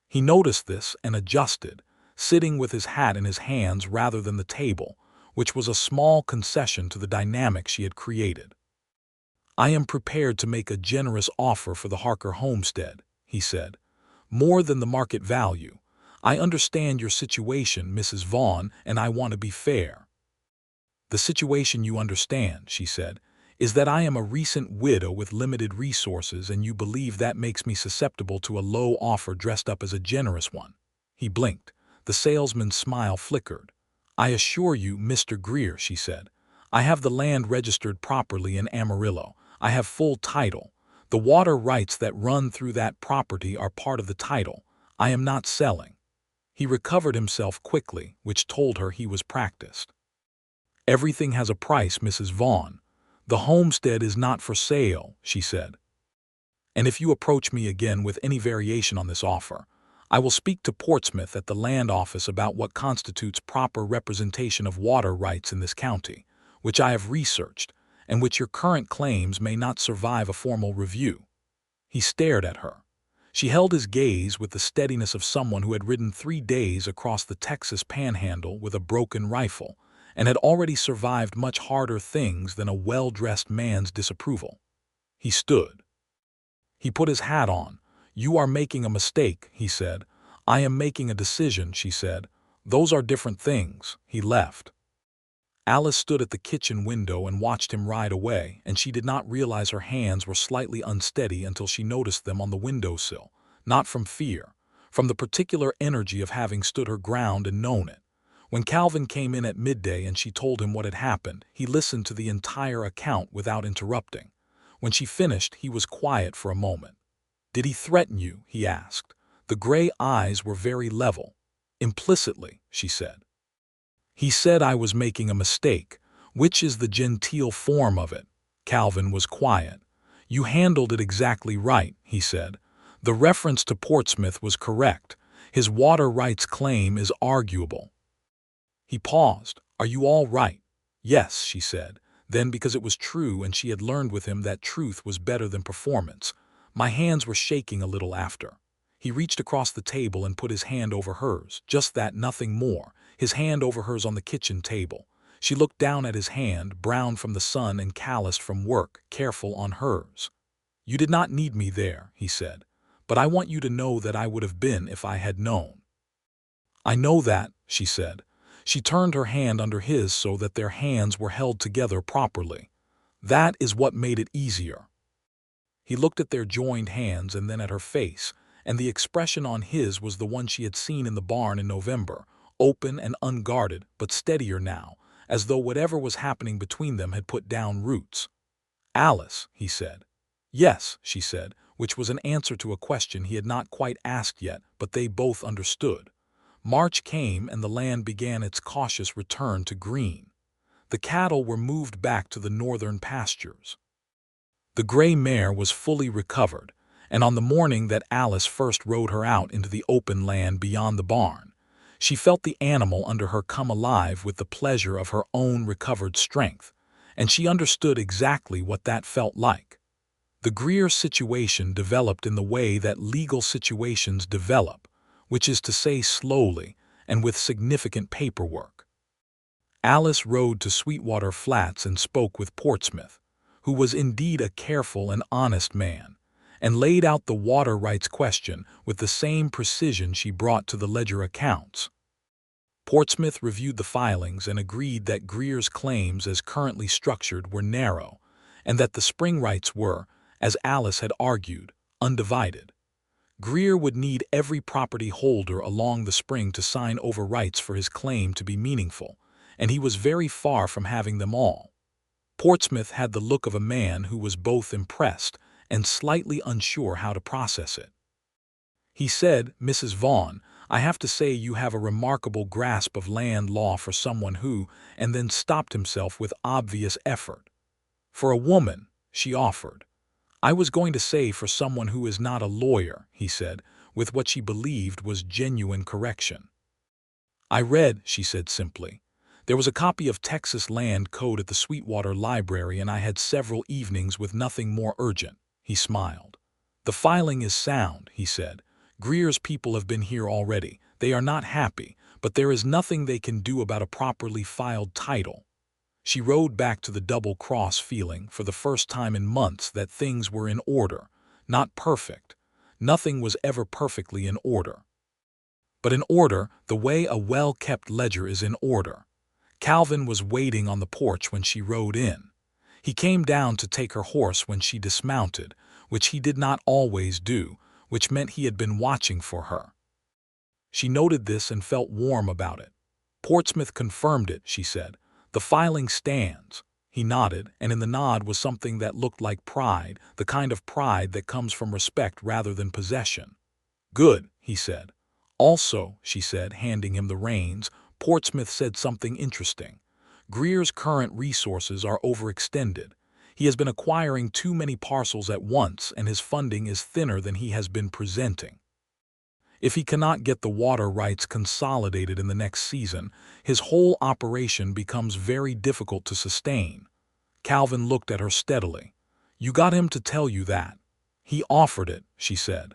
He noticed this and adjusted, sitting with his hat in his hands rather than the table, which was a small concession to the dynamic she had created. "I am prepared to make a generous offer for the Harker homestead," he said. "More than the market value. I understand your situation, Mrs. Vaughn, and I want to be fair." "The situation you understand," she said, "is that I am a recent widow with limited resources, and you believe that makes me susceptible to a low offer dressed up as a generous one." He blinked. The salesman's smile flickered. "I assure you, Mr. Greer," she said, "I have the land registered properly in Amarillo. I have full title. The water rights that run through that property are part of the title. I am not selling." He recovered himself quickly, which told her he was practiced. "Everything has a price, Mrs. Vaughn. The homestead is not for sale," she said. "And if you approach me again with any variation on this offer, I will speak to Portsmouth at the land office about what constitutes proper representation of water rights in this county, which I have researched, and which your current claims may not survive a formal review." He stared at her. She held his gaze with the steadiness of someone who had ridden 3 days across the Texas panhandle with a broken rifle, and had already survived much harder things than a well-dressed man's disapproval. He stood. He put his hat on. "You are making a mistake," he said. "I am making a decision," she said. "Those are different things." He left. Alice stood at the kitchen window and watched him ride away, and she did not realize her hands were slightly unsteady until she noticed them on the windowsill, not from fear, from the particular energy of having stood her ground and known it. When Calvin came in at midday and she told him what had happened, he listened to the entire account without interrupting. When she finished, he was quiet for a moment. "Did he threaten you?" he asked. The gray eyes were very level. "Implicitly," she said. "He said I was making a mistake, which is the genteel form of it." Calvin was quiet. "You handled it exactly right," he said. "The reference to Portsmouth was correct. His water rights claim is arguable." He paused. "Are you all right?" "Yes," she said. Then, because it was true and she had learned with him that truth was better than performance, "My hands were shaking a little after." He reached across the table and put his hand over hers, just that, nothing more, his hand over hers on the kitchen table. She looked down at his hand, brown from the sun and calloused from work, careful on hers. "You did not need me there," he said, "but I want you to know that I would have been if I had known." "I know that," she said. She turned her hand under his so that their hands were held together properly. "That is what made it easier." He looked at their joined hands and then at her face, and the expression on his was the one she had seen in the barn in November, open and unguarded, but steadier now, as though whatever was happening between them had put down roots. "Alice," he said. "Yes," she said, which was an answer to a question he had not quite asked yet, but they both understood. March came and the land began its cautious return to green. The cattle were moved back to the northern pastures. The gray mare was fully recovered, and on the morning that Alice first rode her out into the open land beyond the barn, she felt the animal under her come alive with the pleasure of her own recovered strength, and she understood exactly what that felt like. The Greer situation developed in the way that legal situations develop, which is to say slowly and with significant paperwork. Alice rode to Sweetwater Flats and spoke with Portsmouth, who was indeed a careful and honest man, and laid out the water rights question with the same precision she brought to the ledger accounts. Portsmouth reviewed the filings and agreed that Greer's claims as currently structured were narrow, and that the spring rights were, as Alice had argued, undivided. Greer would need every property holder along the spring to sign over rights for his claim to be meaningful, and he was very far from having them all. Portsmouth had the look of a man who was both impressed and slightly unsure how to process it. He said, "Mrs. Vaughn, I have to say you have a remarkable grasp of land law for someone who," and then stopped himself with obvious effort. "For a woman," she offered. "I was going to say for someone who is not a lawyer," he said, with what she believed was genuine correction. I read, she said simply. There was a copy of Texas Land Code at the Sweetwater Library, and I had several evenings with nothing more urgent. He smiled. The filing is sound, he said. Greer's people have been here already. They are not happy, but there is nothing they can do about a properly filed title. She rode back to the double-cross, feeling, for the first time in months, that things were in order. Not perfect. Nothing was ever perfectly in order. But in order, the way a well-kept ledger is in order. Calvin was waiting on the porch when she rode in. He came down to take her horse when she dismounted, which he did not always do, which meant he had been watching for her. She noted this and felt warm about it. Portsmouth confirmed it, she said. The filing stands. He nodded, and in the nod was something that looked like pride, the kind of pride that comes from respect rather than possession. Good, he said. Also, she said, handing him the reins, Portsmouth said something interesting. Greer's current resources are overextended. He has been acquiring too many parcels at once, and his funding is thinner than he has been presenting. If he cannot get the water rights consolidated in the next season, his whole operation becomes very difficult to sustain. Calvin looked at her steadily. You got him to tell you that? He offered it, she said.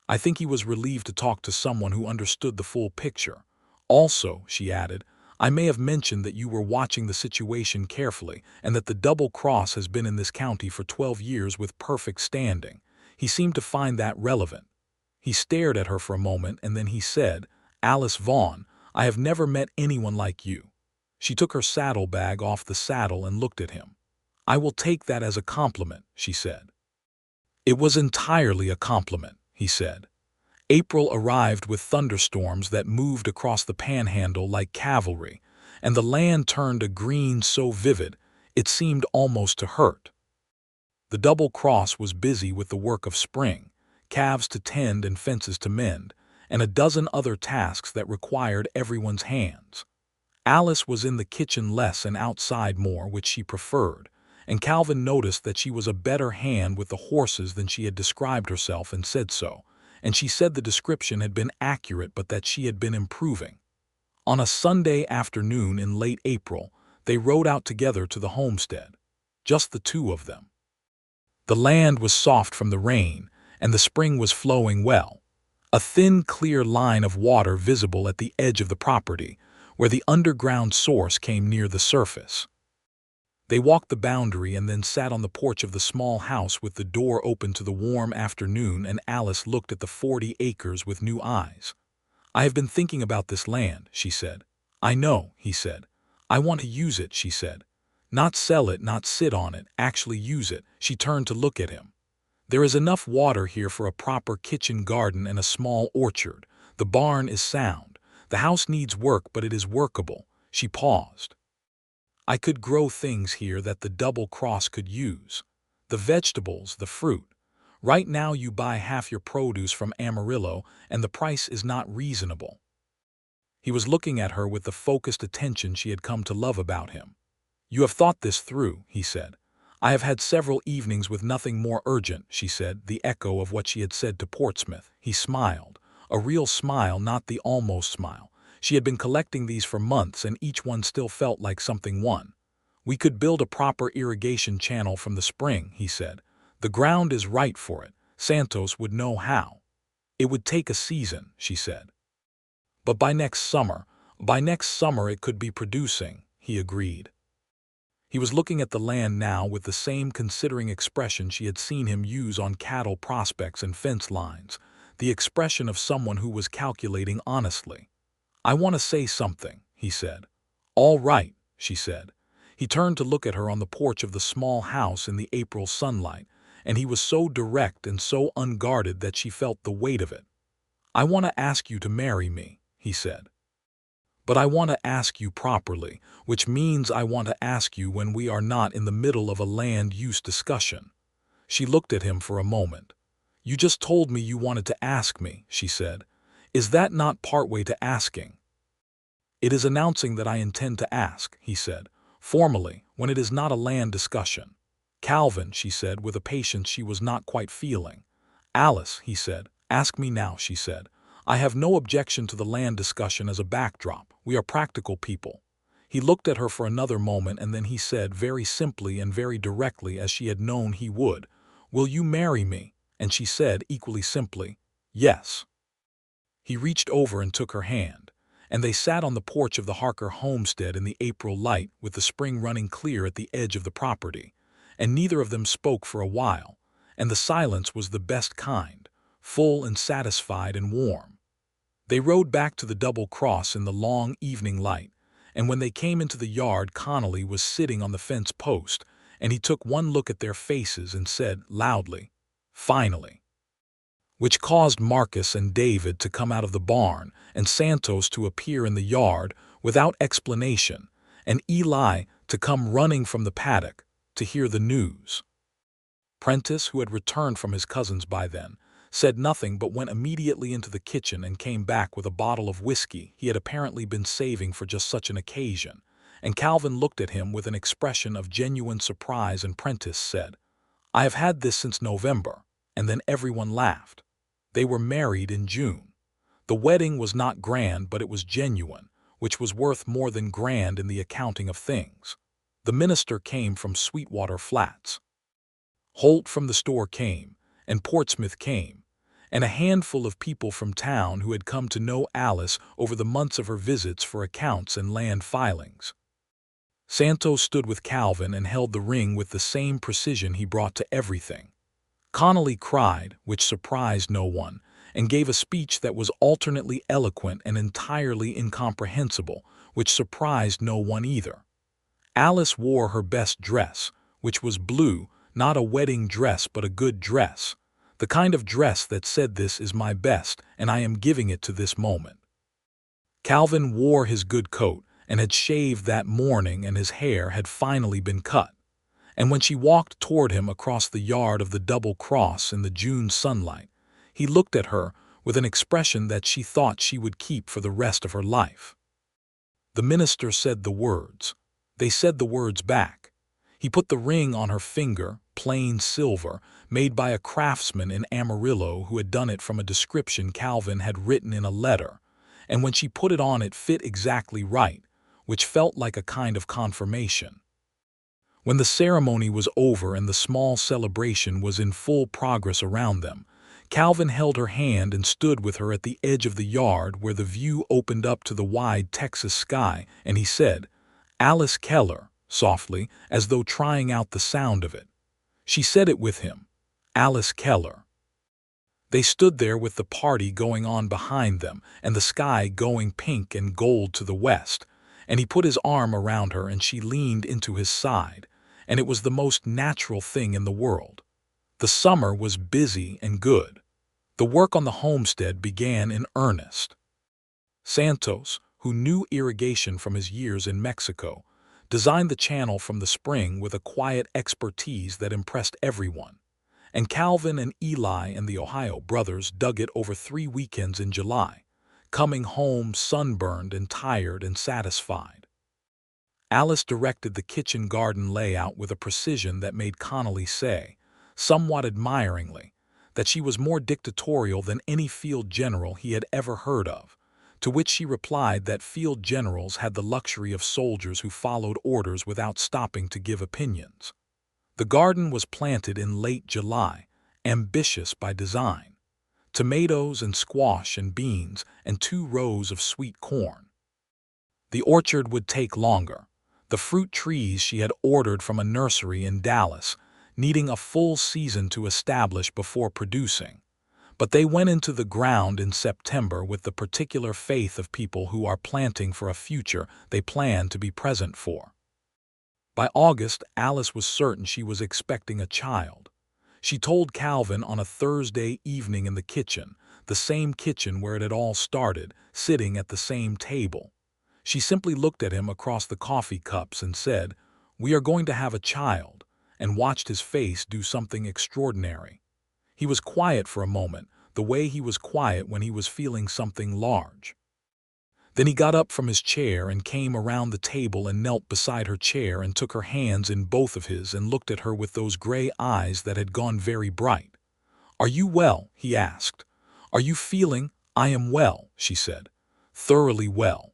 I think he was relieved to talk to someone who understood the full picture. Also, she added, I may have mentioned that you were watching the situation carefully and that the double cross has been in this county for 12 years with perfect standing. He seemed to find that relevant. He stared at her for a moment, and then he said, Alice Vaughn, I have never met anyone like you. She took her saddlebag off the saddle and looked at him. I will take that as a compliment, she said. It was entirely a compliment, he said. April arrived with thunderstorms that moved across the panhandle like cavalry, and the land turned a green so vivid it seemed almost to hurt. The double cross was busy with the work of spring, calves to tend and fences to mend, and a dozen other tasks that required everyone's hands. Alice was in the kitchen less and outside more, which she preferred, and Calvin noticed that she was a better hand with the horses than she had described herself and said so, and she said the description had been accurate but that she had been improving. On a Sunday afternoon in late April, they rode out together to the homestead, just the two of them. The land was soft from the rain, and the spring was flowing well, a thin, clear line of water visible at the edge of the property, where the underground source came near the surface. They walked the boundary and then sat on the porch of the small house with the door open to the warm afternoon, and Alice looked at the 40 acres with new eyes. I have been thinking about this land, she said. I know, he said. I want to use it, she said. Not sell it, not sit on it, actually use it. She turned to look at him. There is enough water here for a proper kitchen garden and a small orchard. The barn is sound. The house needs work, but it is workable. She paused. I could grow things here that the double cross could use. The vegetables, the fruit. Right now you buy half your produce from Amarillo, and the price is not reasonable. He was looking at her with the focused attention she had come to love about him. You have thought this through, he said. I have had several evenings with nothing more urgent, she said, the echo of what she had said to Portsmouth. He smiled. A real smile, not the almost smile. She had been collecting these for months, and each one still felt like something won. We could build a proper irrigation channel from the spring, he said. The ground is right for it. Santos would know how. It would take a season, she said. But by next summer it could be producing, he agreed. He was looking at the land now with the same considering expression she had seen him use on cattle prospects and fence lines, the expression of someone who was calculating honestly. I want to say something, he said. All right, she said. He turned to look at her on the porch of the small house in the April sunlight, and he was so direct and so unguarded that she felt the weight of it. I want to ask you to marry me, he said. But I want to ask you properly, which means I want to ask you when we are not in the middle of a land use discussion. She looked at him for a moment. You just told me you wanted to ask me, she said. Is that not partway to asking? It is announcing that I intend to ask, he said, formally, when it is not a land discussion. Calvin, she said, with a patience she was not quite feeling. Alice, he said, ask me now, she said. I have no objection to the land discussion as a backdrop. We are practical people. He looked at her for another moment and then he said very simply and very directly as she had known he would, "Will you marry me?" And she said equally simply, "Yes." He reached over and took her hand, and they sat on the porch of the Harker homestead in the April light with the spring running clear at the edge of the property, and neither of them spoke for a while, and the silence was the best kind, full and satisfied and warm. They rode back to the double cross in the long evening light, and when they came into the yard Connolly was sitting on the fence post, and he took one look at their faces and said loudly, "Finally," which caused Marcus and David to come out of the barn and Santos to appear in the yard without explanation, and Eli to come running from the paddock to hear the news. Prentice, who had returned from his cousin's by then, said nothing but went immediately into the kitchen and came back with a bottle of whiskey he had apparently been saving for just such an occasion, and Calvin looked at him with an expression of genuine surprise, and Prentice said, "I have had this since November," and then everyone laughed. They were married in June. The wedding was not grand, but it was genuine, which was worth more than grand in the accounting of things. The minister came from Sweetwater Flats. Holt from the store came, and Portsmouth came, and a handful of people from town who had come to know Alice over the months of her visits for accounts and land filings. Santos stood with Calvin and held the ring with the same precision he brought to everything. Connolly cried, which surprised no one, and gave a speech that was alternately eloquent and entirely incomprehensible, which surprised no one either. Alice wore her best dress, which was blue, not a wedding dress but a good dress, the kind of dress that said, "This is my best, and I am giving it to this moment." Calvin wore his good coat and had shaved that morning, and his hair had finally been cut. And when she walked toward him across the yard of the double cross in the June sunlight, he looked at her with an expression that she thought she would keep for the rest of her life. The minister said the words. They said the words back. He put the ring on her finger, plain silver, made by a craftsman in Amarillo who had done it from a description Calvin had written in a letter, and when she put it on it fit exactly right, which felt like a kind of confirmation. When the ceremony was over and the small celebration was in full progress around them, Calvin held her hand and stood with her at the edge of the yard where the view opened up to the wide Texas sky, and he said, "Alice Keller," softly, as though trying out the sound of it. She said it with him, "Alice Keller." They stood there with the party going on behind them and the sky going pink and gold to the west, and he put his arm around her and she leaned into his side, and it was the most natural thing in the world. The summer was busy and good. The work on the homestead began in earnest. Santos, who knew irrigation from his years in Mexico, designed the channel from the spring with a quiet expertise that impressed everyone, and Calvin and Eli and the Ohio brothers dug it over 3 weekends in July, coming home sunburned and tired and satisfied. Alice directed the kitchen garden layout with a precision that made Connolly say, somewhat admiringly, that she was more dictatorial than any field general he had ever heard of, to which she replied that field generals had the luxury of soldiers who followed orders without stopping to give opinions. The garden was planted in late July, ambitious by design. Tomatoes and squash and beans and 2 rows of sweet corn. The orchard would take longer. The fruit trees she had ordered from a nursery in Dallas, needing a full season to establish before producing. But they went into the ground in September with the particular faith of people who are planting for a future they plan to be present for. By August, Alice was certain she was expecting a child. She told Calvin on a Thursday evening in the kitchen, the same kitchen where it had all started, sitting at the same table. She simply looked at him across the coffee cups and said, "We are going to have a child," and watched his face do something extraordinary. He was quiet for a moment, the way he was quiet when he was feeling something large. Then he got up from his chair and came around the table and knelt beside her chair and took her hands in both of his and looked at her with those gray eyes that had gone very bright. "Are you well?" he asked. "Are you feeling "I am well," she said. "Thoroughly well.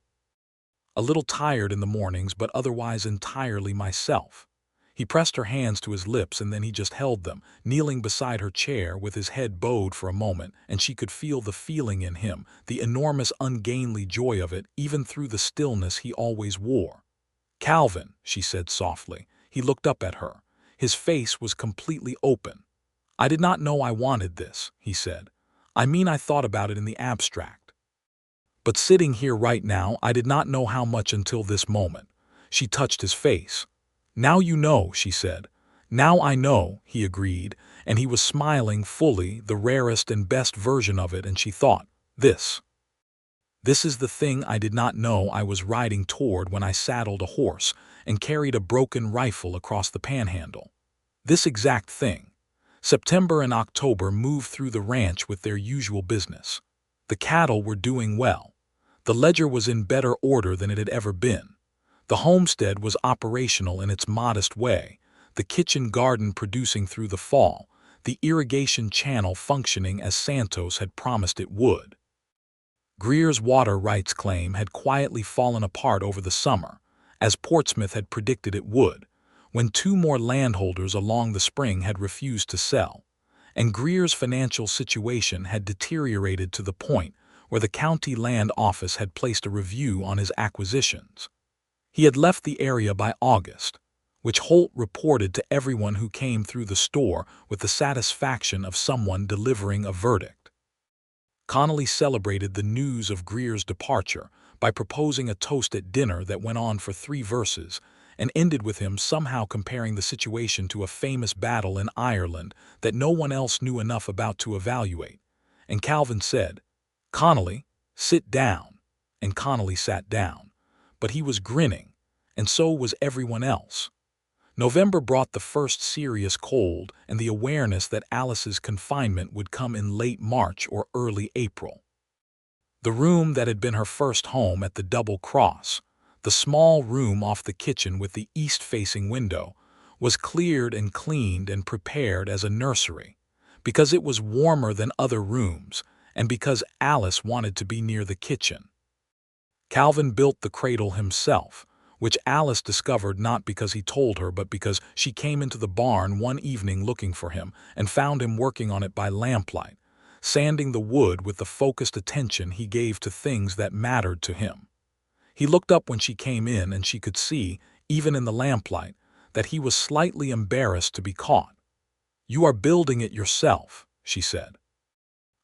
A little tired in the mornings, but otherwise entirely myself." He pressed her hands to his lips and then he just held them, kneeling beside her chair with his head bowed for a moment, and she could feel the feeling in him, the enormous ungainly joy of it, even through the stillness he always wore. "Calvin," she said softly. He looked up at her. His face was completely open. "I did not know I wanted this," he said. "I mean, I thought about it in the abstract. But sitting here right now, I did not know how much until this moment." She touched his face. "Now you know," she said. "Now I know," he agreed, and he was smiling fully, the rarest and best version of it, and she thought, This is the thing I did not know I was riding toward when I saddled a horse and carried a broken rifle across the panhandle. This exact thing." September and October moved through the ranch with their usual business. The cattle were doing well. The ledger was in better order than it had ever been. The homestead was operational in its modest way, the kitchen garden producing through the fall, the irrigation channel functioning as Santos had promised it would. Greer's water rights claim had quietly fallen apart over the summer, as Portsmouth had predicted it would, when two more landholders along the spring had refused to sell, and Greer's financial situation had deteriorated to the point where the county land office had placed a review on his acquisitions. He had left the area by August, which Holt reported to everyone who came through the store with the satisfaction of someone delivering a verdict. Connolly celebrated the news of Greer's departure by proposing a toast at dinner that went on for 3 verses and ended with him somehow comparing the situation to a famous battle in Ireland that no one else knew enough about to evaluate. And Calvin said, "Connolly, sit down." And Connolly sat down. But he was grinning, and so was everyone else. November brought the first serious cold and the awareness that Alice's confinement would come in late March or early April. The room that had been her first home at the Double Cross, the small room off the kitchen with the east-facing window, was cleared and cleaned and prepared as a nursery, because it was warmer than other rooms and because Alice wanted to be near the kitchen. Calvin built the cradle himself, which Alice discovered not because he told her but because she came into the barn one evening looking for him and found him working on it by lamplight, sanding the wood with the focused attention he gave to things that mattered to him. He looked up when she came in and she could see, even in the lamplight, that he was slightly embarrassed to be caught. "You are building it yourself," she said.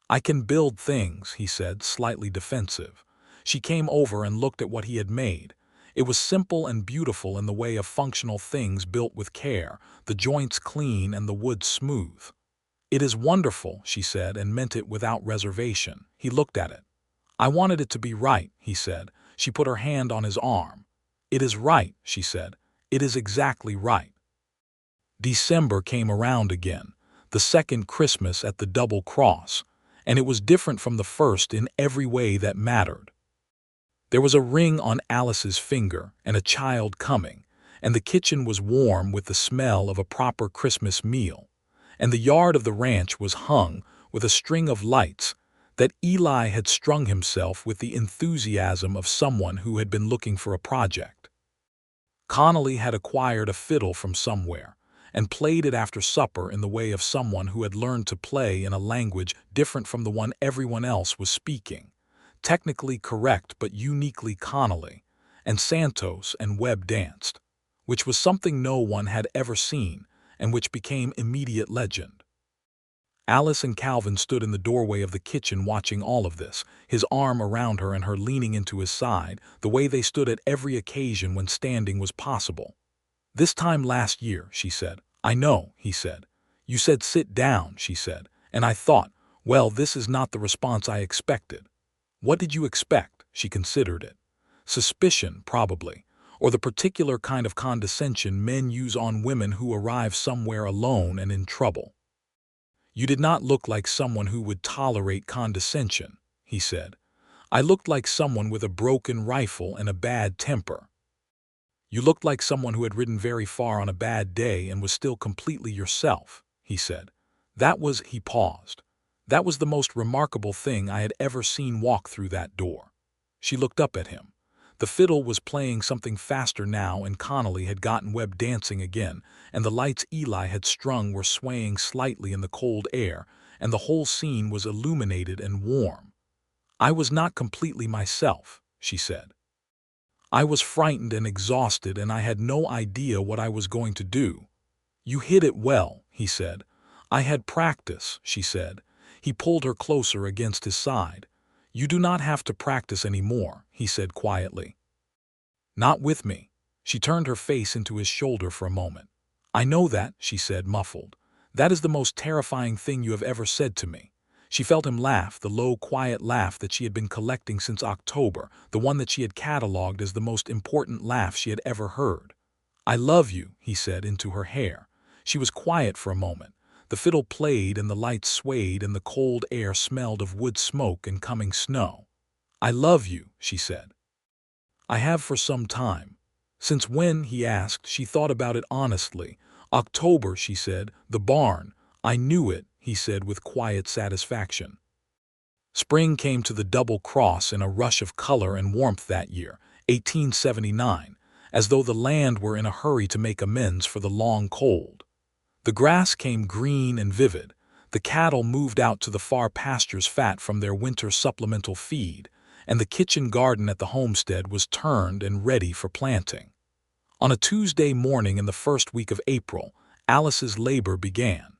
"I can build things," he said, slightly defensive. She came over and looked at what he had made. It was simple and beautiful in the way of functional things built with care, the joints clean and the wood smooth. "It is wonderful," she said, and meant it without reservation. He looked at it. "I wanted it to be right," he said. She put her hand on his arm. "It is right," she said. "It is exactly right." December came around again, the second Christmas at the Double Cross, and it was different from the first in every way that mattered. There was a ring on Alice's finger and a child coming, and the kitchen was warm with the smell of a proper Christmas meal, and the yard of the ranch was hung with a string of lights that Eli had strung himself with the enthusiasm of someone who had been looking for a project. Connolly had acquired a fiddle from somewhere and played it after supper in the way of someone who had learned to play in a language different from the one everyone else was speaking. Technically correct but uniquely Connolly, and Santos and Webb danced, which was something no one had ever seen and which became immediate legend. Alice and Calvin stood in the doorway of the kitchen watching all of this, his arm around her and her leaning into his side, the way they stood at every occasion when standing was possible. "This time last year," she said. "I know," he said. "You said sit down," she said, and I thought, well, this is not the response I expected. What did you expect? She considered it. Suspicion, probably, or the particular kind of condescension men use on women who arrive somewhere alone and in trouble. "You did not look like someone who would tolerate condescension," he said. "I looked like someone with a broken rifle and a bad temper." "You looked like someone who had ridden very far on a bad day and was still completely yourself," he said. He paused. That was the most remarkable thing I had ever seen walk through that door. She looked up at him. The fiddle was playing something faster now, and Connolly had gotten Webb dancing again, and the lights Eli had strung were swaying slightly in the cold air, and the whole scene was illuminated and warm. I was not completely myself, she said. I was frightened and exhausted, and I had no idea what I was going to do. You hit it well, he said. I had practice, she said. He pulled her closer against his side. You do not have to practice any more, he said quietly. Not with me. She turned her face into his shoulder for a moment. I know that, she said, muffled. That is the most terrifying thing you have ever said to me. She felt him laugh, the low, quiet laugh that she had been collecting since October, the one that she had catalogued as the most important laugh she had ever heard. I love you, he said into her hair. She was quiet for a moment. The fiddle played and the lights swayed and the cold air smelled of wood smoke and coming snow. I love you, she said. I have for some time. Since when, he asked. She thought about it honestly. October, she said. The barn. I knew it, he said with quiet satisfaction. Spring came to the Double Cross in a rush of color and warmth that year, 1879, as though the land were in a hurry to make amends for the long cold. The grass came green and vivid. The cattle moved out to the far pastures fat from their winter supplemental feed, and the kitchen garden at the homestead was turned and ready for planting. On a Tuesday morning in the first week of April, Alice's labor began.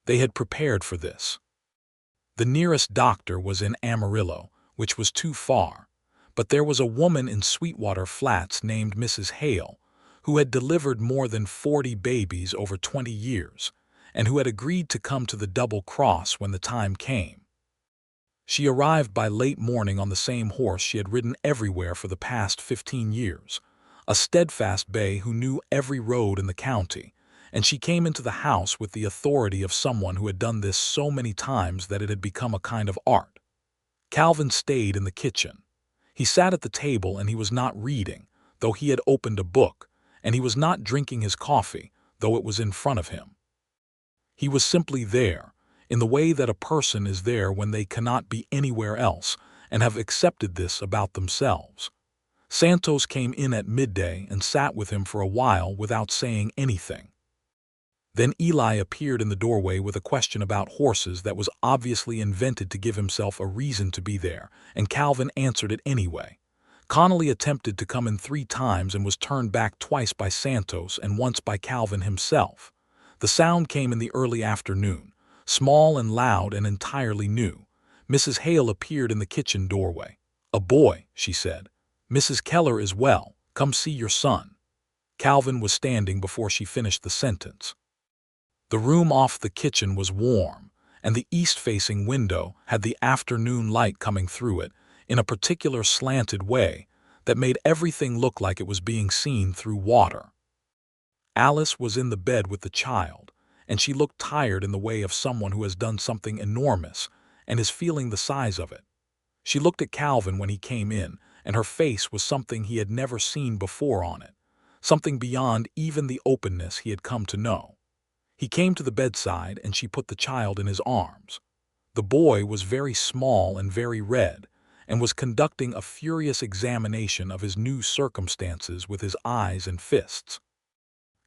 They had prepared for this. The nearest doctor was in Amarillo, which was too far, but there was a woman in Sweetwater Flats named Mrs. Hale, who had delivered more than 40 babies over 20 years, and who had agreed to come to the Double Cross when the time came. She arrived by late morning on the same horse she had ridden everywhere for the past 15 years, a steadfast bay who knew every road in the county, and she came into the house with the authority of someone who had done this so many times that it had become a kind of art. Calvin stayed in the kitchen. He sat at the table and he was not reading, though he had opened a book, and he was not drinking his coffee, though it was in front of him. He was simply there, in the way that a person is there when they cannot be anywhere else, and have accepted this about themselves. Santos came in at midday and sat with him for a while without saying anything. Then Eli appeared in the doorway with a question about horses that was obviously invented to give himself a reason to be there, and Calvin answered it anyway. Connolly attempted to come in 3 times and was turned back twice by Santos and once by Calvin himself. The sound came in the early afternoon, small and loud and entirely new. Mrs. Hale appeared in the kitchen doorway. "A boy," she said. "Mrs. Keller is well. Come see your son." Calvin was standing before she finished the sentence. The room off the kitchen was warm, and the east-facing window had the afternoon light coming through it in a particular slanted way that made everything look like it was being seen through water. Alice was in the bed with the child, and she looked tired in the way of someone who has done something enormous and is feeling the size of it. She looked at Calvin when he came in, and her face was something he had never seen before on it, something beyond even the openness he had come to know. He came to the bedside and she put the child in his arms. The boy was very small and very red, and was conducting a furious examination of his new circumstances with his eyes and fists.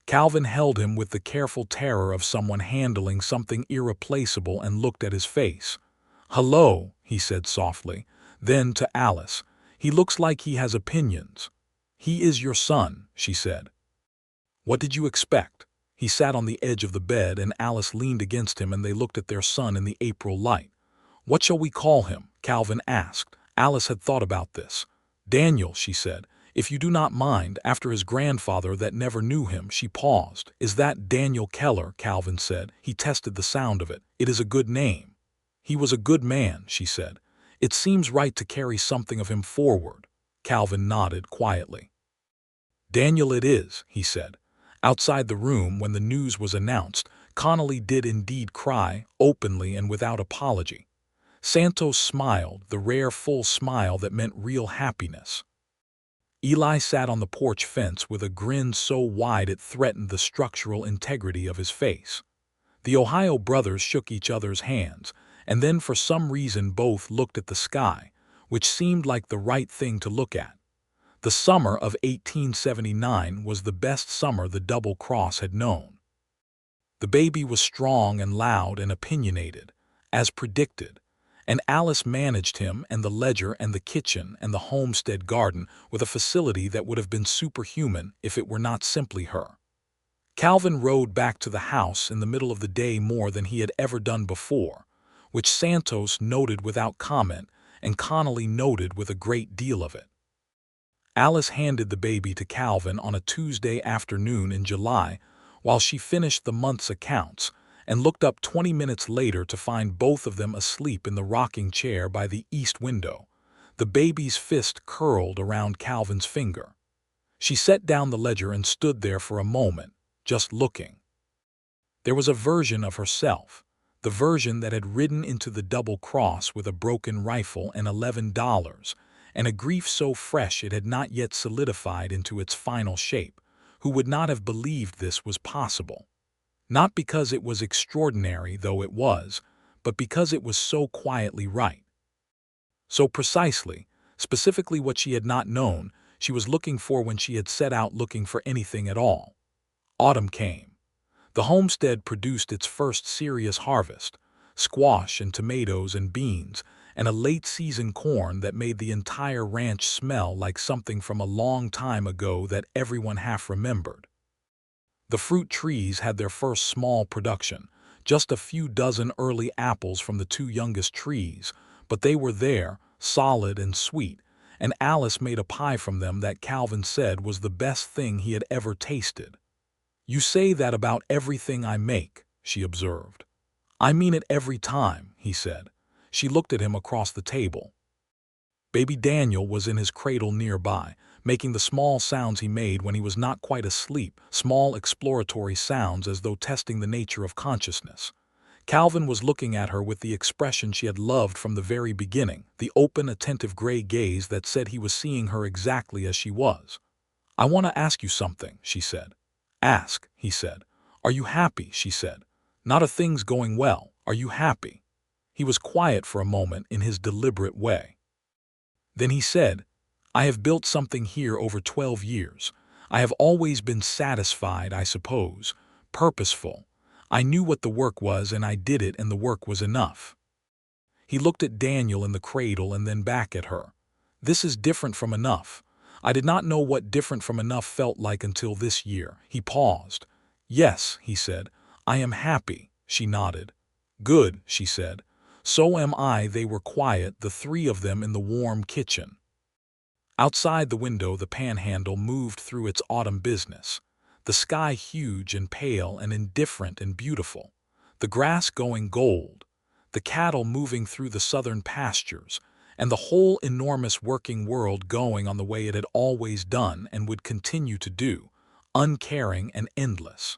Calvin held him with the careful terror of someone handling something irreplaceable and looked at his face. "Hello," he said softly. Then to Alice, "He looks like he has opinions." "He is your son," she said. "What did you expect?" He sat on the edge of the bed and Alice leaned against him and they looked at their son in the April light. "What shall we call him?" Calvin asked. Alice had thought about this. "Daniel," she said, "if you do not mind, after his grandfather that never knew him." She paused. "Is that Daniel Keller?" Calvin said. He tested the sound of it. "It is a good name." "He was a good man," she said. "It seems right to carry something of him forward." Calvin nodded quietly. "Daniel it is," he said. Outside the room, when the news was announced, Connolly did indeed cry, openly and without apology. Santos smiled, the rare full smile that meant real happiness. Eli sat on the porch fence with a grin so wide it threatened the structural integrity of his face. The Ohio brothers shook each other's hands, and then for some reason both looked at the sky, which seemed like the right thing to look at. The summer of 1879 was the best summer the Double Cross had known. The baby was strong and loud and opinionated, as predicted, and Alice managed him and the ledger and the kitchen and the homestead garden with a facility that would have been superhuman if it were not simply her. Calvin rode back to the house in the middle of the day more than he had ever done before, which Santos noted without comment and Connolly noted with a great deal of it. Alice handed the baby to Calvin on a Tuesday afternoon in July while she finished the month's accounts, and looked up 20 minutes later to find both of them asleep in the rocking chair by the east window, the baby's fist curled around Calvin's finger. She set down the ledger and stood there for a moment, just looking. There was a version of herself, the version that had ridden into the Double Cross with a broken rifle and $11, and a grief so fresh it had not yet solidified into its final shape, who would not have believed this was possible. Not because it was extraordinary, though it was, but because it was so quietly right. So precisely, specifically what she had not known, she was looking for when she had set out looking for anything at all. Autumn came. The homestead produced its first serious harvest, squash and tomatoes and beans, and a late-season corn that made the entire ranch smell like something from a long time ago that everyone half remembered. The fruit trees had their first small production, just a few dozen early apples from the two youngest trees, but they were there, solid and sweet, and Alice made a pie from them that Calvin said was the best thing he had ever tasted. "You say that about everything I make," she observed. "I mean it every time," he said. She looked at him across the table. Baby Daniel was in his cradle nearby, making the small sounds he made when he was not quite asleep, small exploratory sounds as though testing the nature of consciousness. Calvin was looking at her with the expression she had loved from the very beginning, the open, attentive gray gaze that said he was seeing her exactly as she was. "I want to ask you something," she said. "Ask," he said. "Are you happy?" she said. "Not are things going well. Are you happy?" He was quiet for a moment in his deliberate way. Then he said, "I have built something here over 12 years. I have always been satisfied, I suppose, purposeful. I knew what the work was and I did it and the work was enough." He looked at Daniel in the cradle and then back at her. "This is different from enough. I did not know what different from enough felt like until this year." He paused. "Yes," he said, "I am happy." She nodded. "Good," she said. "So am I." They were quiet, the three of them in the warm kitchen. Outside the window the panhandle moved through its autumn business, the sky huge and pale and indifferent and beautiful, the grass going gold, the cattle moving through the southern pastures, and the whole enormous working world going on the way it had always done and would continue to do, uncaring and endless.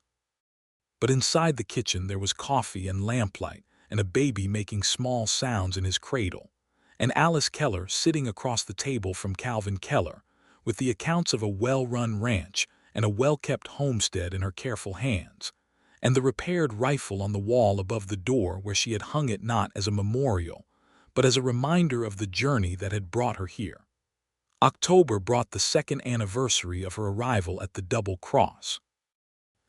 But inside the kitchen there was coffee and lamplight, and a baby making small sounds in his cradle, and Alice Keller sitting across the table from Calvin Keller, with the accounts of a well-run ranch and a well-kept homestead in her careful hands, and the repaired rifle on the wall above the door where she had hung it not as a memorial, but as a reminder of the journey that had brought her here. October brought the second anniversary of her arrival at the Double Cross.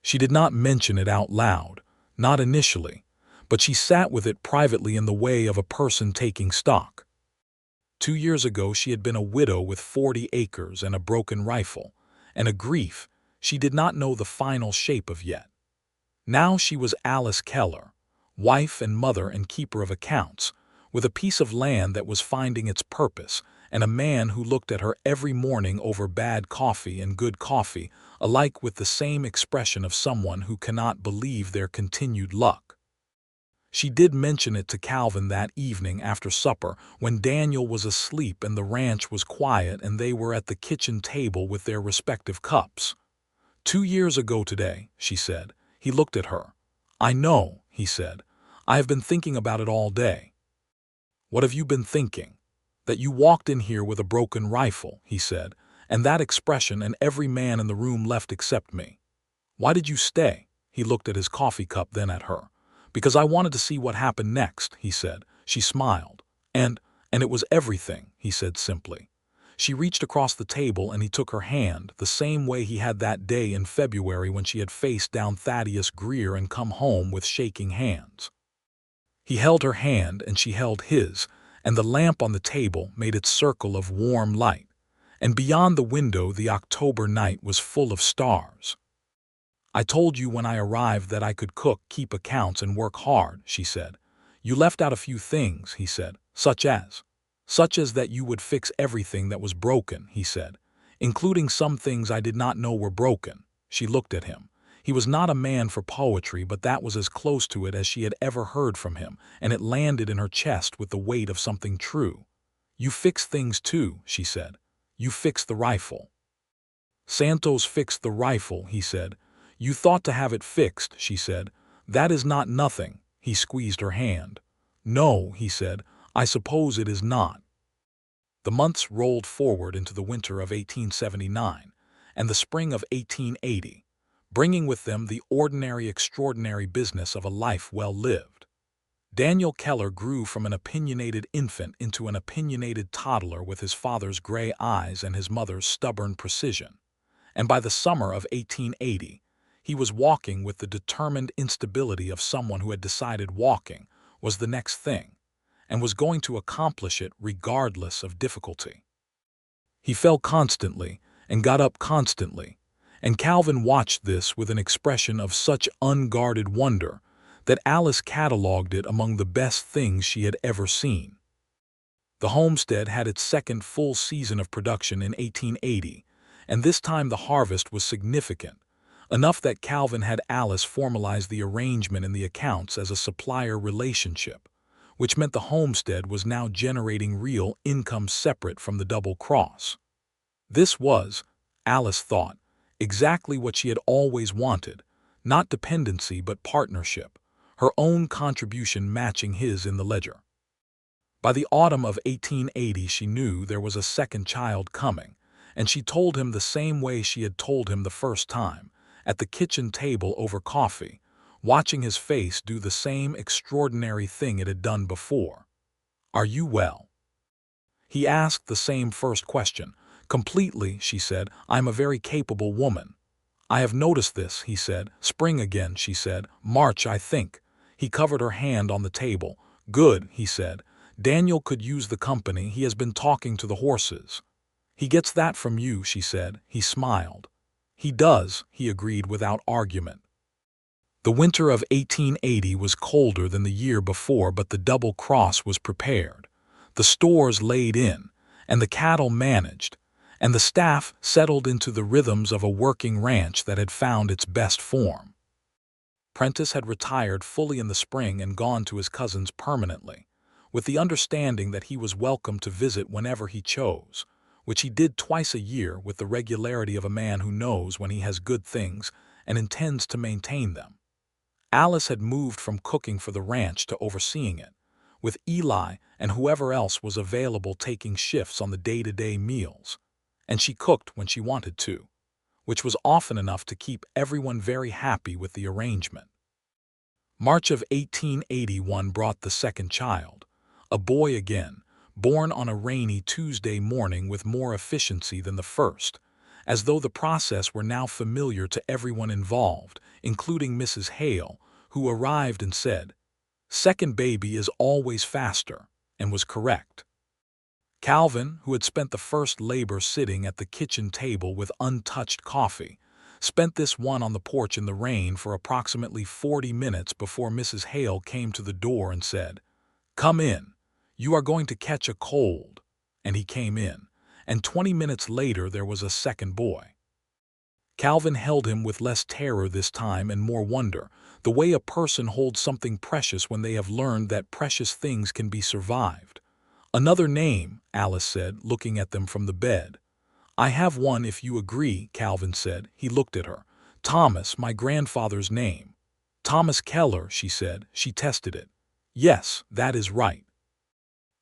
She did not mention it out loud, not initially, but she sat with it privately in the way of a person taking stock. 2 years ago she had been a widow with 40 acres and a broken rifle, and a grief she did not know the final shape of yet. Now she was Alice Keller, wife and mother and keeper of accounts, with a piece of land that was finding its purpose, and a man who looked at her every morning over bad coffee and good coffee, alike with the same expression of someone who cannot believe their continued luck. She did mention it to Calvin that evening after supper when Daniel was asleep and the ranch was quiet and they were at the kitchen table with their respective cups. 2 years ago today," she said. He looked at her. "I know," he said. "I have been thinking about it all day." "What have you been thinking?" "That you walked in here with a broken rifle," he said, "and that expression and every man in the room left except me." "Why did you stay?" He looked at his coffee cup, then at her. "Because I wanted to see what happened next," he said. She smiled. And it was everything, he said simply. She reached across the table and he took her hand, the same way he had that day in February when she had faced down Thaddeus Greer and come home with shaking hands. He held her hand and she held his, and the lamp on the table made its circle of warm light, and beyond the window the October night was full of stars. "I told you when I arrived that I could cook, keep accounts, and work hard," she said. "You left out a few things," he said, such as that you would fix everything that was broken," he said, "including some things I did not know were broken." She looked at him. He was not a man for poetry, but that was as close to it as she had ever heard from him, and it landed in her chest with the weight of something true. "You fix things too," she said. "You fix the rifle." "Santos fixed the rifle," he said. "You thought to have it fixed," she said. "That is not nothing." He squeezed her hand. "No," he said, "I suppose it is not." The months rolled forward into the winter of 1879 and the spring of 1880, bringing with them the ordinary, extraordinary business of a life well lived. Daniel Keller grew from an opinionated infant into an opinionated toddler with his father's gray eyes and his mother's stubborn precision. And by the summer of 1880, he was walking with the determined instability of someone who had decided walking was the next thing, and was going to accomplish it regardless of difficulty. He fell constantly and got up constantly, and Calvin watched this with an expression of such unguarded wonder that Alice catalogued it among the best things she had ever seen. The homestead had its second full season of production in 1880, and this time the harvest was significant, enough that Calvin had Alice formalize the arrangement in the accounts as a supplier relationship, which meant the homestead was now generating real income separate from the double cross. This was, Alice thought, exactly what she had always wanted, not dependency but partnership, her own contribution matching his in the ledger. By the autumn of 1880 she knew there was a second child coming, and she told him the same way she had told him the first time, at the kitchen table over coffee, watching his face do the same extraordinary thing it had done before. "Are you well?" He asked the same first question. "Completely," she said. "I'm a very capable woman." "I have noticed this," he said. "Spring again," she said. "March, I think." He covered her hand on the table. "Good," he said. "Daniel could use the company. He has been talking to the horses." "He gets that from you," she said. He smiled. "He does," he agreed without argument. The winter of 1880 was colder than the year before, but the double cross was prepared. The stores laid in, and the cattle managed, and the staff settled into the rhythms of a working ranch that had found its best form. Prentice had retired fully in the spring and gone to his cousin's permanently, with the understanding that he was welcome to visit whenever he chose, which he did twice a year with the regularity of a man who knows when he has good things and intends to maintain them. Alice had moved from cooking for the ranch to overseeing it, with Eli and whoever else was available taking shifts on the day-to-day meals, and she cooked when she wanted to, which was often enough to keep everyone very happy with the arrangement. March of 1881 brought the second child, a boy again, born on a rainy Tuesday morning with more efficiency than the first, as though the process were now familiar to everyone involved, including Mrs. Hale, who arrived and said, "Second baby is always faster," and was correct. Calvin, who had spent the first labor sitting at the kitchen table with untouched coffee, spent this one on the porch in the rain for approximately 40 minutes before Mrs. Hale came to the door and said, "Come in. You are going to catch a cold." And he came in, and 20 minutes later there was a second boy. Calvin held him with less terror this time and more wonder, the way a person holds something precious when they have learned that precious things can be survived. "Another name," Alice said, looking at them from the bed. "I have one if you agree," Calvin said. He looked at her. "Thomas, my grandfather's name." "Thomas Keller," she said. She tested it. "Yes, that is right."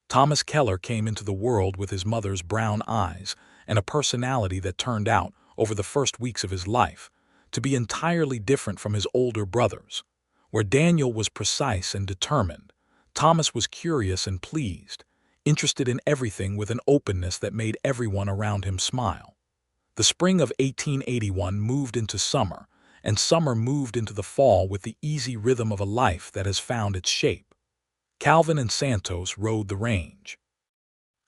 Thomas Keller came into the world with his mother's brown eyes and a personality that turned out, over the first weeks of his life, to be entirely different from his older brothers. Where Daniel was precise and determined, Thomas was curious and pleased, interested in everything with an openness that made everyone around him smile. The spring of 1881 moved into summer, and summer moved into the fall with the easy rhythm of a life that has found its shape. Calvin and Santos rode the range.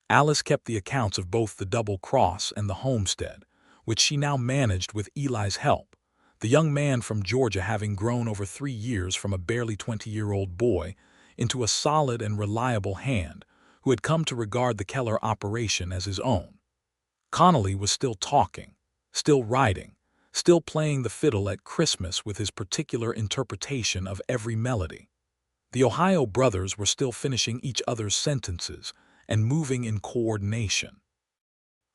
Alice kept the accounts of both the Double Cross and the homestead, which she now managed with Eli's help, the young man from Georgia having grown over 3 years from a barely 20-year-old boy into a solid and reliable hand who had come to regard the Keller operation as his own. Connolly was still talking, still writing, still playing the fiddle at Christmas with his particular interpretation of every melody. The Ohio brothers were still finishing each other's sentences and moving in coordination.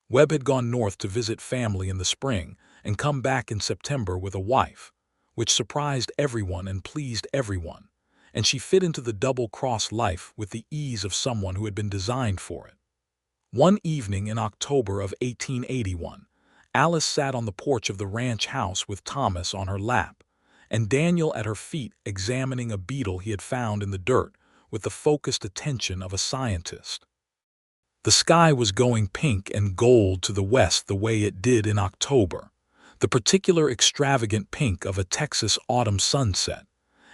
Webb had gone north to visit family in the spring and come back in September with a wife, which surprised everyone and pleased everyone, and she fit into the double-cross life with the ease of someone who had been designed for it. One evening in October of 1881, Alice sat on the porch of the ranch house with Thomas on her lap, and Daniel at her feet examining a beetle he had found in the dirt with the focused attention of a scientist. The sky was going pink and gold to the west the way it did in October, the particular extravagant pink of a Texas autumn sunset,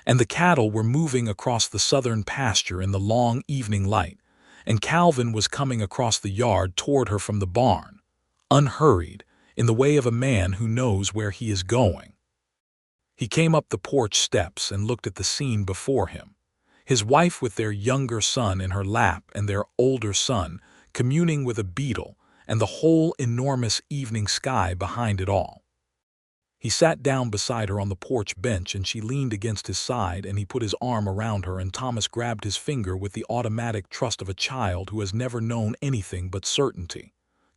and the cattle were moving across the southern pasture in the long evening light, and Calvin was coming across the yard toward her from the barn, unhurried, in the way of a man who knows where he is going. He came up the porch steps and looked at the scene before him, his wife with their younger son in her lap and their older son communing with a beetle, and the whole enormous evening sky behind it all. He sat down beside her on the porch bench and she leaned against his side and he put his arm around her and Thomas grabbed his finger with the automatic trust of a child who has never known anything but certainty.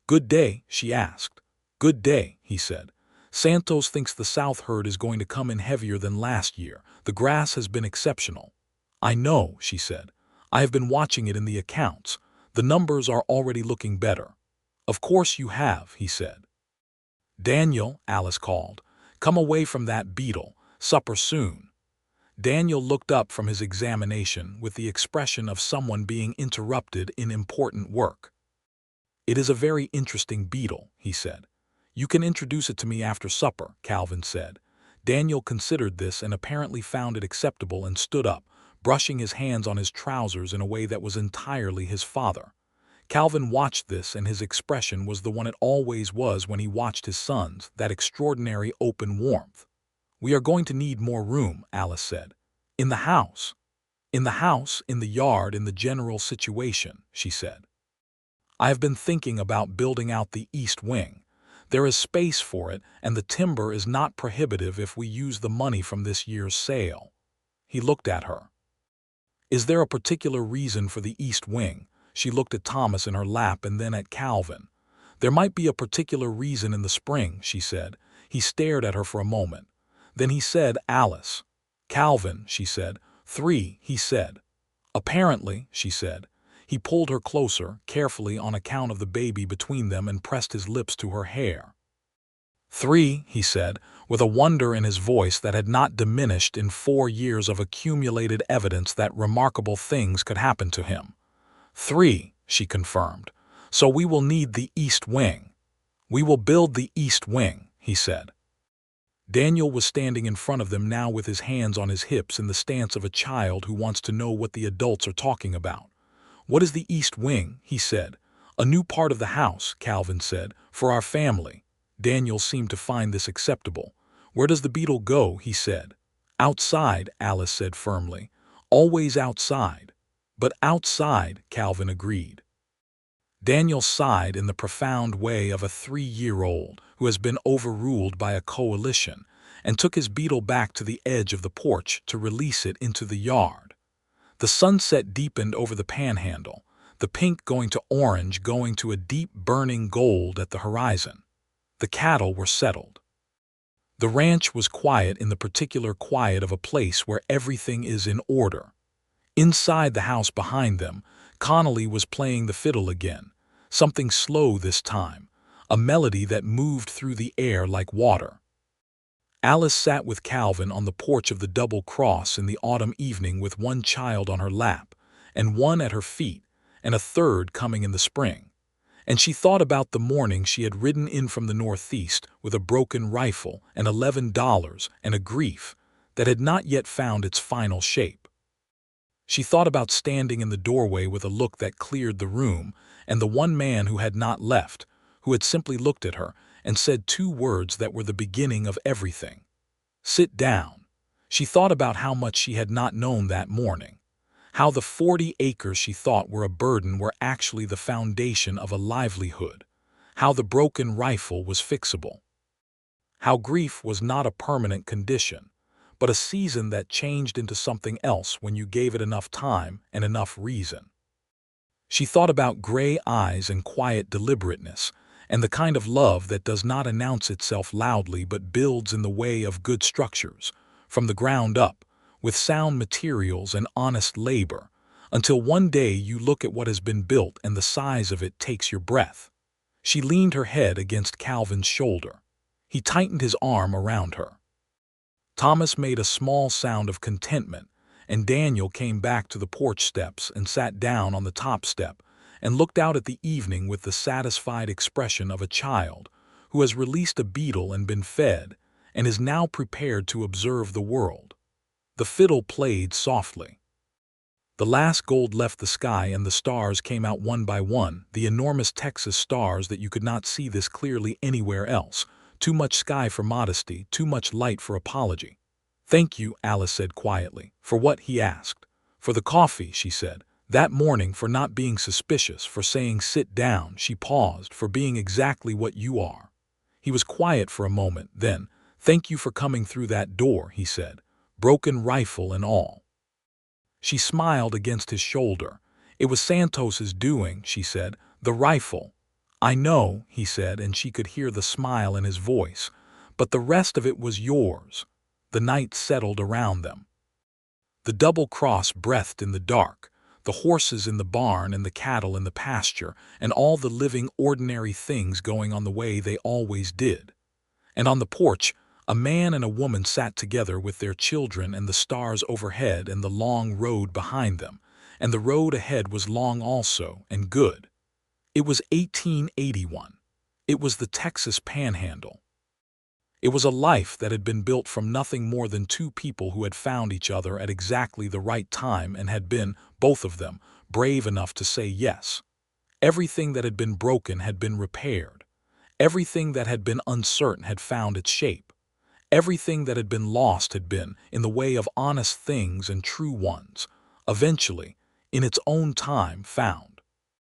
"Good day," she asked. "Good day," he said. "Santos thinks the south herd is going to come in heavier than last year. The grass has been exceptional." "I know," she said. "I have been watching it in the accounts. The numbers are already looking better." "Of course you have," he said. "Daniel," Alice called, "come away from that beetle. Supper soon." Daniel looked up from his examination with the expression of someone being interrupted in important work. "It is a very interesting beetle," he said. "You can introduce it to me after supper," Calvin said. Daniel considered this and apparently found it acceptable and stood up, brushing his hands on his trousers in a way that was entirely his father. Calvin watched this and his expression was the one it always was when he watched his sons, that extraordinary open warmth. "We are going to need more room," Alice said. "In the house." "In the house, in the yard, in the general situation," she said. "I have been thinking about building out the east wing. There is space for it, and the timber is not prohibitive if we use the money from this year's sale." He looked at her. "Is there a particular reason for the east wing?" She looked at Thomas in her lap and then at Calvin. "There might be a particular reason in the spring," she said. He stared at her for a moment. Then he said, "Alice." "Calvin," she said. "3," he said. "Apparently," she said. He pulled her closer, carefully on account of the baby between them, and pressed his lips to her hair. "3," he said, with a wonder in his voice that had not diminished in 4 years of accumulated evidence that remarkable things could happen to him. "3," she confirmed. "So we will need the east wing." "We will build the east wing," he said. Daniel was standing in front of them now with his hands on his hips in the stance of a child who wants to know what the adults are talking about. "What is the east wing?" he said. "A new part of the house," Calvin said, "for our family." Daniel seemed to find this acceptable. "Where does the beetle go?" he said. "Outside," Alice said firmly. "Always outside." "But outside," Calvin agreed. Daniel sighed in the profound way of a 3-year-old who has been overruled by a coalition and took his beetle back to the edge of the porch to release it into the yard. The sunset deepened over the panhandle, the pink going to orange, going to a deep burning gold at the horizon. The cattle were settled. The ranch was quiet in the particular quiet of a place where everything is in order. Inside the house behind them, Connolly was playing the fiddle again, something slow this time, a melody that moved through the air like water. Alice sat with Calvin on the porch of the Double Cross in the autumn evening with one child on her lap, and one at her feet, and a third coming in the spring. And she thought about the morning she had ridden in from the northeast with a broken rifle and $11 and a grief that had not yet found its final shape. She thought about standing in the doorway with a look that cleared the room, and the one man who had not left, who had simply looked at her and said two words that were the beginning of everything. Sit down. She thought about how much she had not known that morning. How the 40 acres she thought were a burden were actually the foundation of a livelihood. How the broken rifle was fixable. How grief was not a permanent condition, but a season that changed into something else when you gave it enough time and enough reason. She thought about gray eyes and quiet deliberateness, and the kind of love that does not announce itself loudly but builds in the way of good structures, from the ground up, with sound materials and honest labor, until one day you look at what has been built and the size of it takes your breath. She leaned her head against Calvin's shoulder. He tightened his arm around her. Thomas made a small sound of contentment, and Daniel came back to the porch steps and sat down on the top step and looked out at the evening with the satisfied expression of a child who has released a beetle and been fed and is now prepared to observe the world. The fiddle played softly. The last gold left the sky and the stars came out one by one, the enormous Texas stars that you could not see this clearly anywhere else. Too much sky for modesty, too much light for apology. Thank you, Alice said quietly. For what? He asked. For the coffee, she said. That morning, for not being suspicious, for saying sit down. She paused, for being exactly what you are. He was quiet for a moment, then, thank you for coming through that door, he said, broken rifle and all. She smiled against his shoulder. It was Santos's doing, she said, the rifle. I know, he said, and she could hear the smile in his voice, but the rest of it was yours. The night settled around them. The double cross breathed in the dark, the horses in the barn and the cattle in the pasture, and all the living ordinary things going on the way they always did. And on the porch, a man and a woman sat together with their children and the stars overhead and the long road behind them, and the road ahead was long also and good. It was 1881. It was the Texas Panhandle. It was a life that had been built from nothing more than two people who had found each other at exactly the right time and had been, both of them, brave enough to say yes. Everything that had been broken had been repaired. Everything that had been uncertain had found its shape. Everything that had been lost had been, in the way of honest things and true ones, eventually, in its own time, found.